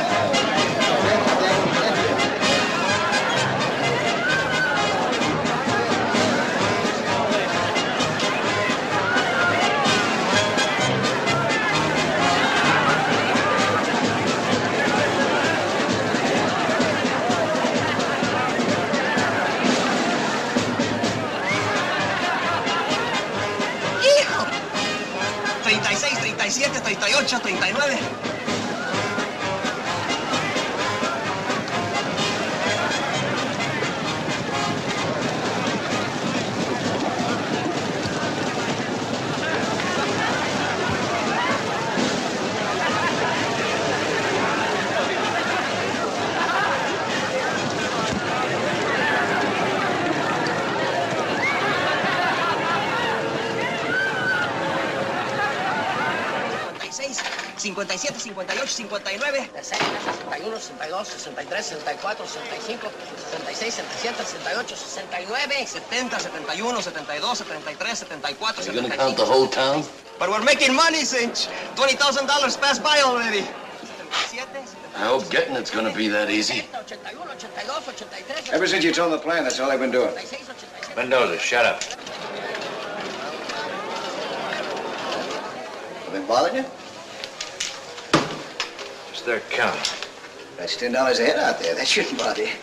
¡Hijo! 36, 37, 38, 39. seis, 57, 58, 59. 61, 62, 63, 64, 65, 66, 67, 68, 69. 70, 71, 72, 73, 74, Are you gonna count the whole town? But we're making money, Cinch. $20,000 passed by already. I hope getting it's gonna be that easy. Ever since you told the plan, that's all I've been doing. Mendoza, shut up. Have been bothering you? Just their count. That's $10 a head out there. That shouldn't bother you.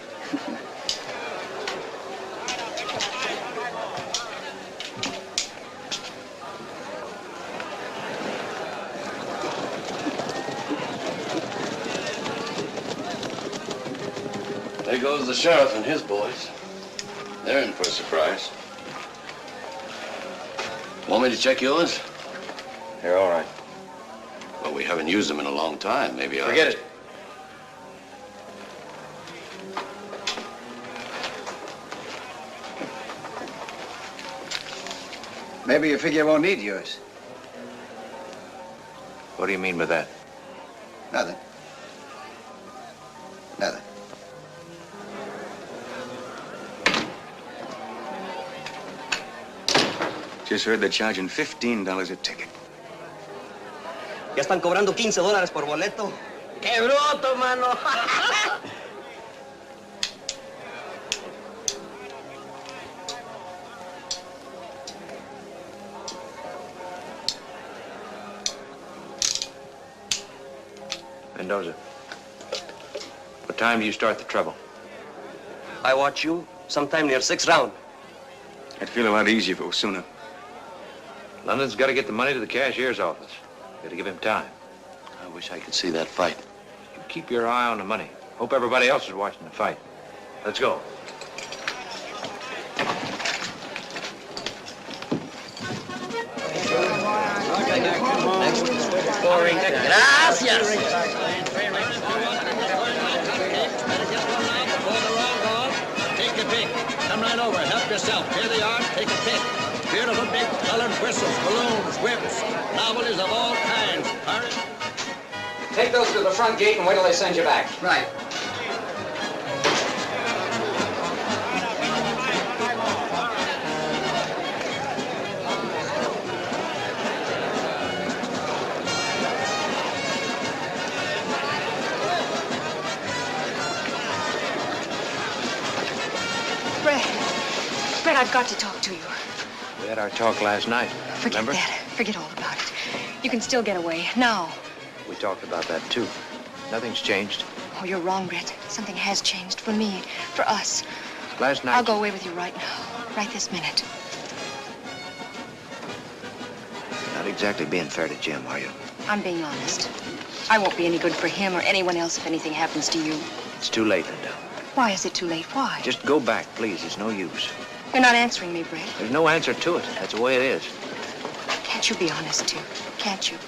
There goes the sheriff and his boys. They're in for a surprise. Want me to check yours? You're all right. Well, we haven't used them in a long time. Maybe I'll... Forget it. Maybe you figure you won't need yours. What do you mean by that? Nothing. Nothing. Just heard they're charging $15 a ticket. Ya están cobrando $15 por boleto. ¡Qué bruto, mano! Mendoza, what time do you start the trouble? I watch you sometime near 6th round. I'd feel a lot easier if it was sooner. London's got to get the money to the cashier's office. Got to give him time. I wish I could see that fight. You keep your eye on the money. Hope everybody else is watching the fight. Let's go. Gracias. Take a pick. Come right over. Help yourself. Here they are. Take a pick. Beautiful big colored whistles, balloons, whips, novelties of all kinds. Take those to the front gate and wait till they send you back. Right. Brett, I've got to talk to you. We had our talk last night. Forget remember? that. Forget all about it. You can still get away. Now. We talked about that, too. Nothing's changed. Oh, you're wrong, Brett. Something has changed for me, for us. Last night... I'll go away with you right now. Right this minute. Not exactly being fair to Jim, are you? I'm being honest. I won't be any good for him or anyone else if anything happens to you. It's too late, Linda. Why is it too late? Why? Just go back, please. It's no use. You're not answering me, Brett. There's no answer to it. That's the way it is. Can't you be honest, too? Can't you?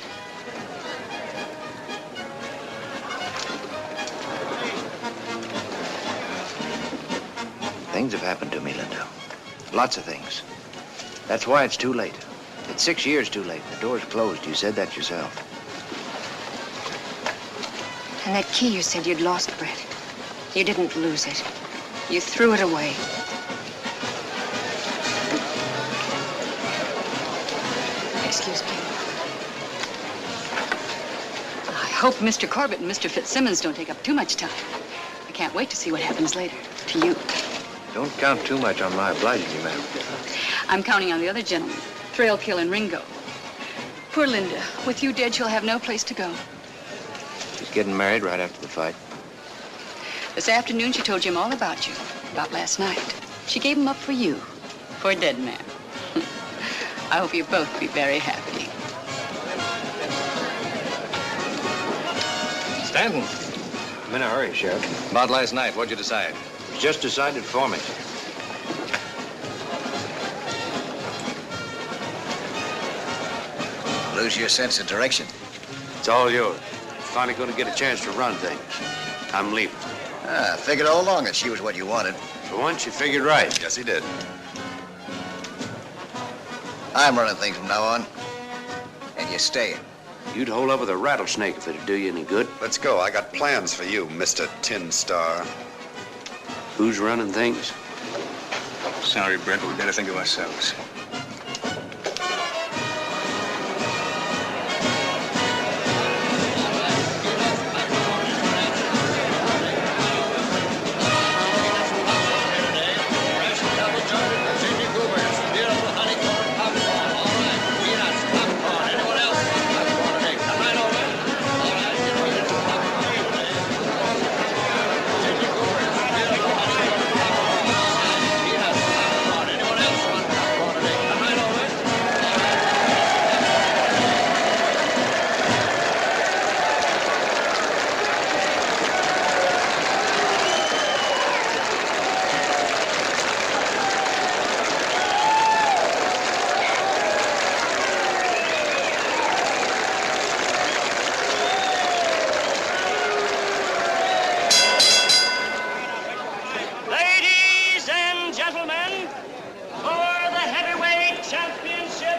Things have happened to me, Linda. Lots of things. That's why it's too late. It's 6 years too late. The door's closed. You said that yourself. And that key you said you'd lost, Brett. You didn't lose it. You threw it away. Excuse me. I hope Mr. Corbett and Mr. Fitzsimmons don't take up too much time. I can't wait to see what happens later to you. Don't count too much on my obliging you, ma'am. I'm counting on the other gentlemen, Thrailkill and Ringo. Poor Linda. With you dead, she'll have no place to go. She's getting married right after the fight. This afternoon, she told Jim all about you, about last night. She gave him up for you, for a dead man. I hope you both be very happy. Stanton. I'm in a hurry, Sheriff. About last night, what'd you decide? It was just decided for me. Lose your sense of direction? It's all yours. Finally going to get a chance to run things. I'm leaving. I figured all along that she was what you wanted. For once, you figured right. Yes, he did. I'm running things from now on. And you're staying. You'd hold up with a rattlesnake if it'd do you any good. Let's go. I got plans for you, Mr. Tin Star. Who's running things? Sorry, Brent, but we better think of ourselves. Ladies and gentlemen, for the heavyweight championship,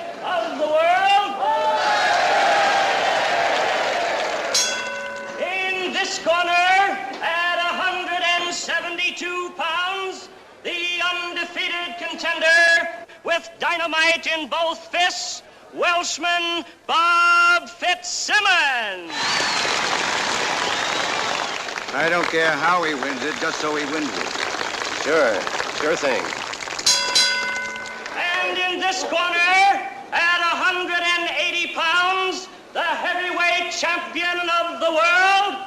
contender with dynamite in both fists, Welshman Bob Fitzsimmons. I don't care how he wins it, just so he wins it. Sure thing. And in this corner, at 180 pounds, the heavyweight champion of the world,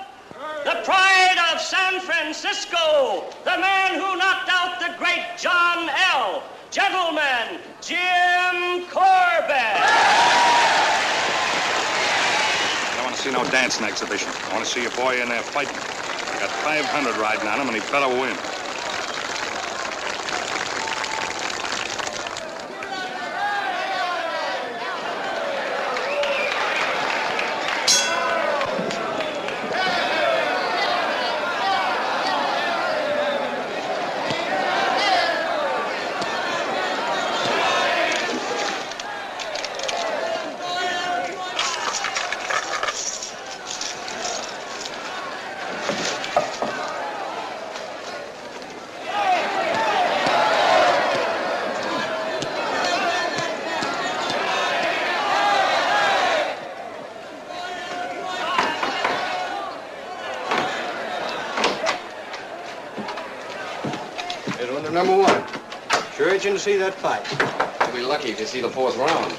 the pride of San Francisco, the man who knocked out the great John L. Gentlemen, Jim Corbett. I don't want to see no dancing exhibition. I want to see your boy in there fighting. Got 500 riding on him, and he better win. Number one. Sure itching to see that fight. You'll be lucky if you see the fourth round.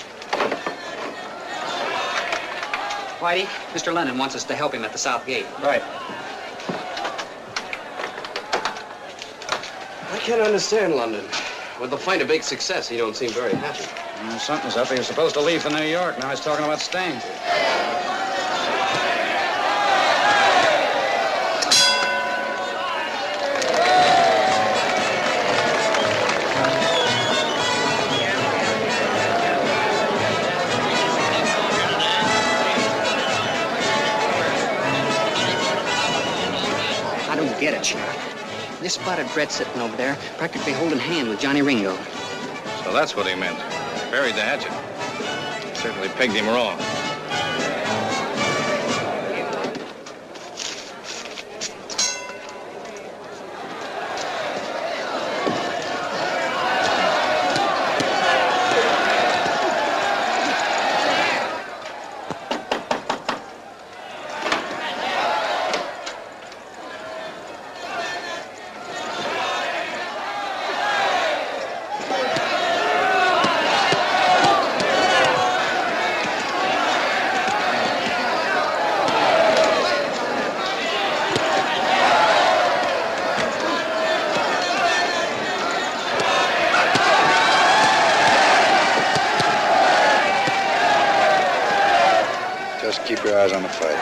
Whitey, Mr. Lennon wants us to help him at the south gate. Right. I can't understand London. With the fight a big success, he don't seem very happy. Something's up. He was supposed to leave for New York. Now he's talking about staying. Get it, Sheriff. This spotted Brett sitting over there, practically holding hand with Johnny Ringo. So that's what he meant. Buried the hatchet. Certainly pegged him wrong. Keep your eyes on the fight.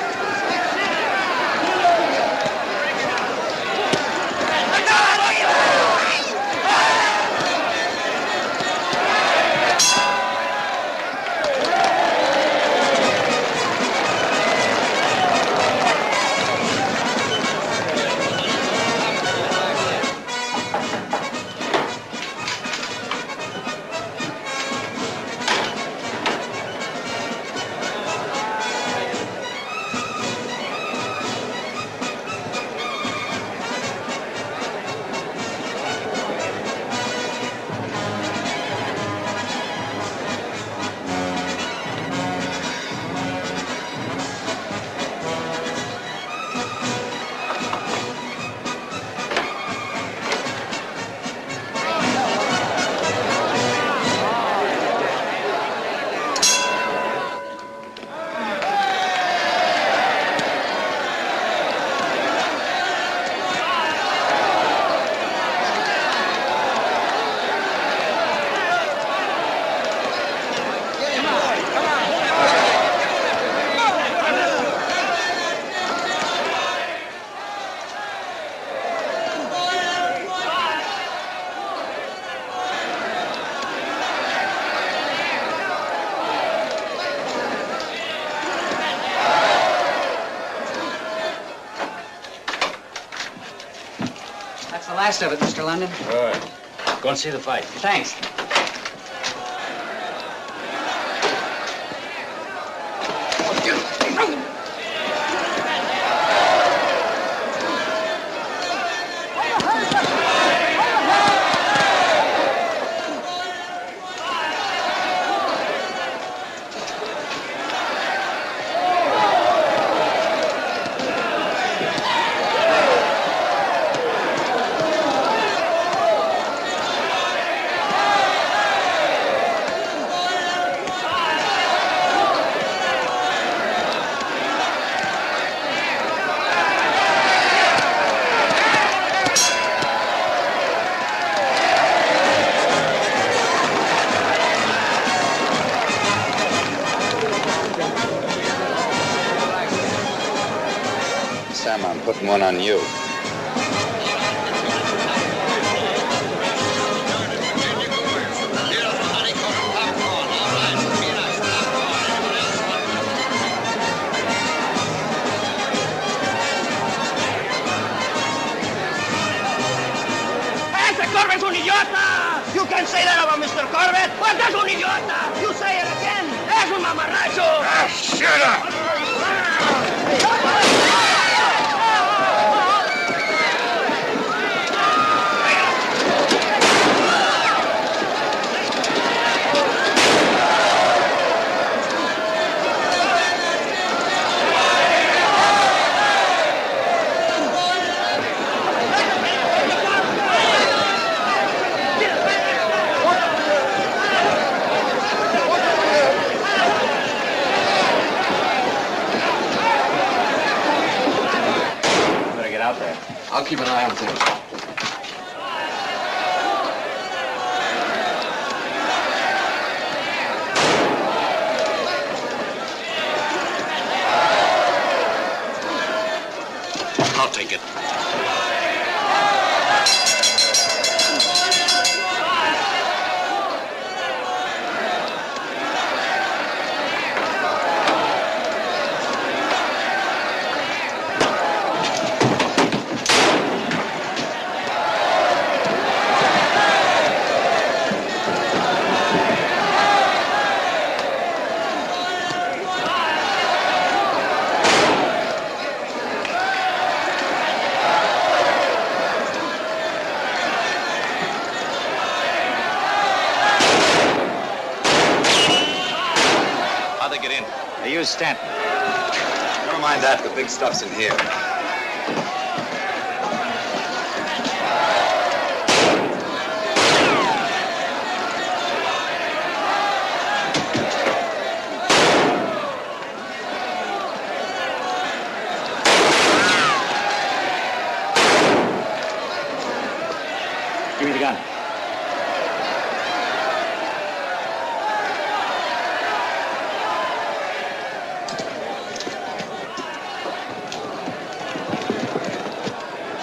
Last of it, Mr. London. All right. Go and see the fight. Thanks. putting one on you. Corbett's un idiota! You can say that about Mr. Corbett, but that's un idiota! You say it again! Es un mamarracho! Ah, shut up! I'll keep an eye on things. I'll take it. Stanton. Never mind that. The big stuff's in here. Give me the gun.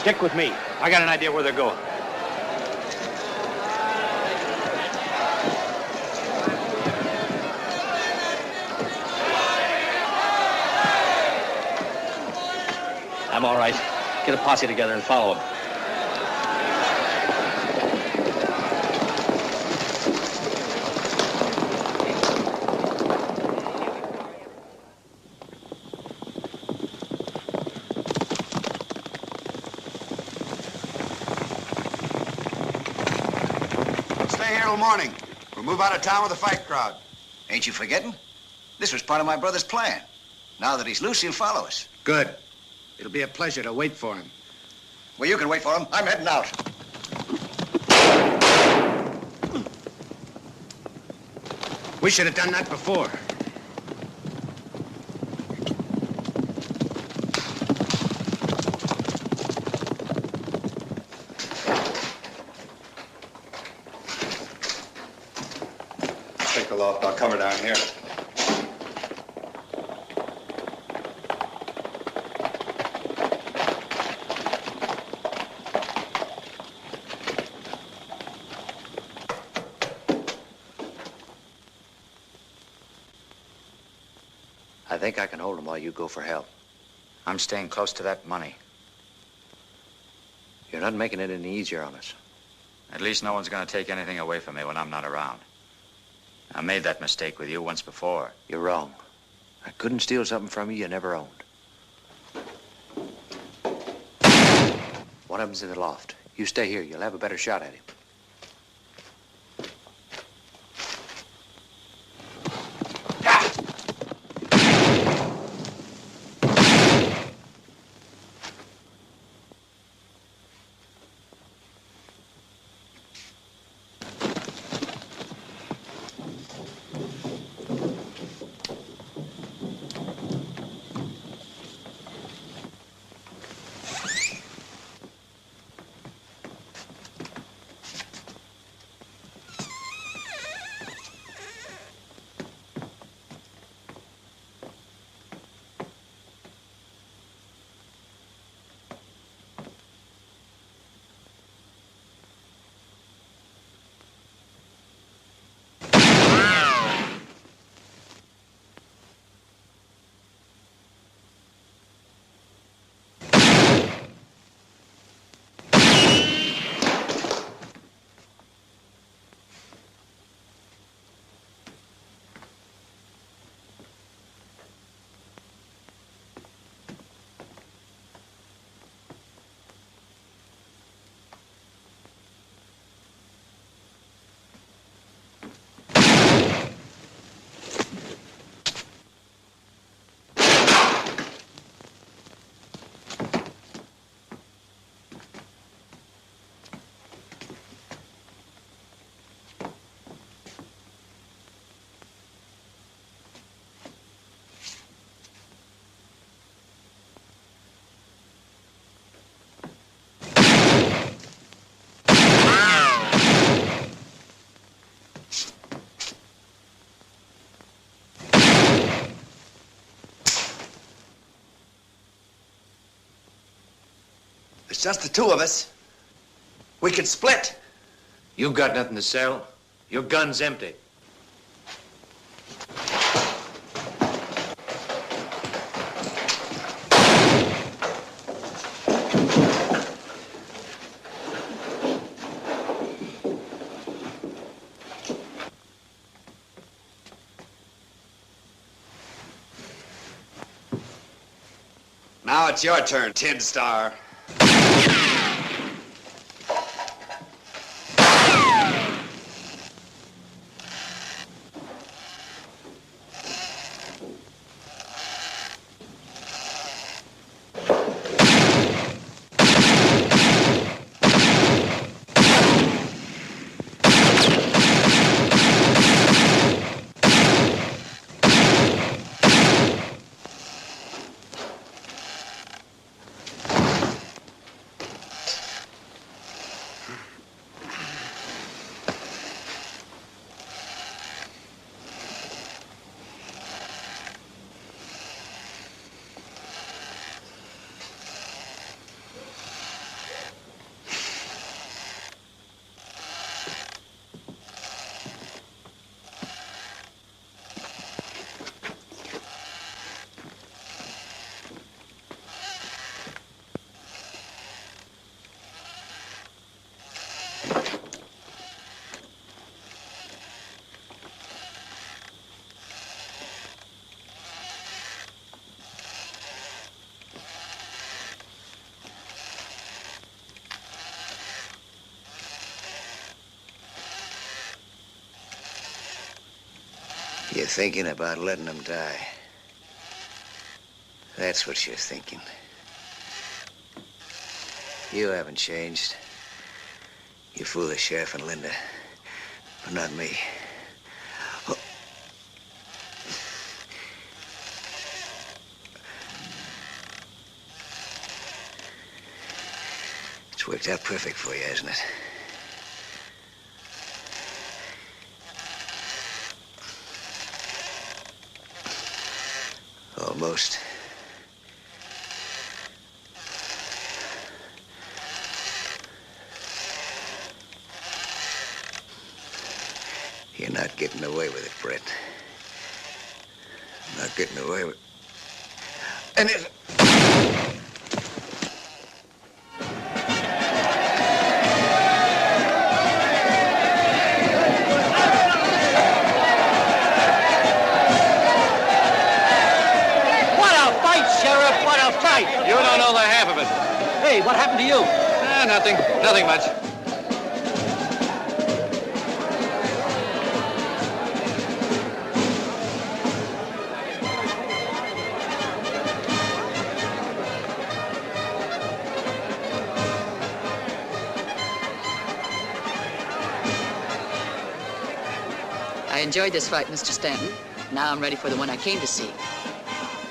Stick with me. I got an idea where they're going. I'm all right. Get a posse together and follow them. Morning. We'll move out of town with a fight crowd. Ain't you forgetting? This was part of my brother's plan. Now that he's loose, he'll follow us. Good. It'll be a pleasure to wait for him. Well, you can wait for him. I'm heading out. We should have done that before. I'll cover down here. I think I can hold him while you go for help. I'm staying close to that money. You're not making it any easier on us. At least no one's going to take anything away from me when I'm not around. I made that mistake with you once before. You're wrong. I couldn't steal something from you never owned. One of them's in the loft. You stay here. You'll have a better shot at him. it's just the two of us, we could split. You got nothing to sell. Your gun's empty. Now it's your turn, Tin Star. You're thinking about letting them die. That's what you're thinking. You haven't changed. You fool the sheriff and Linda, but not me. Oh. It's worked out perfect for you, hasn't it? Almost. You're not getting away with it, Brett. Not getting away with... And if... You don't know the half of it. Hey, what happened to you? Nothing. Nothing much. I enjoyed this fight, Mr. Stanton. Now I'm ready for the one I came to see.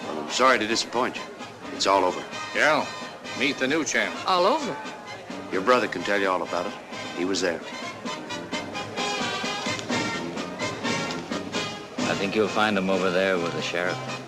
Well, I'm sorry to disappoint you. It's all over. Yeah, meet the new champ. All over? Your brother can tell you all about it. He was there. I think you'll find him over there with the sheriff.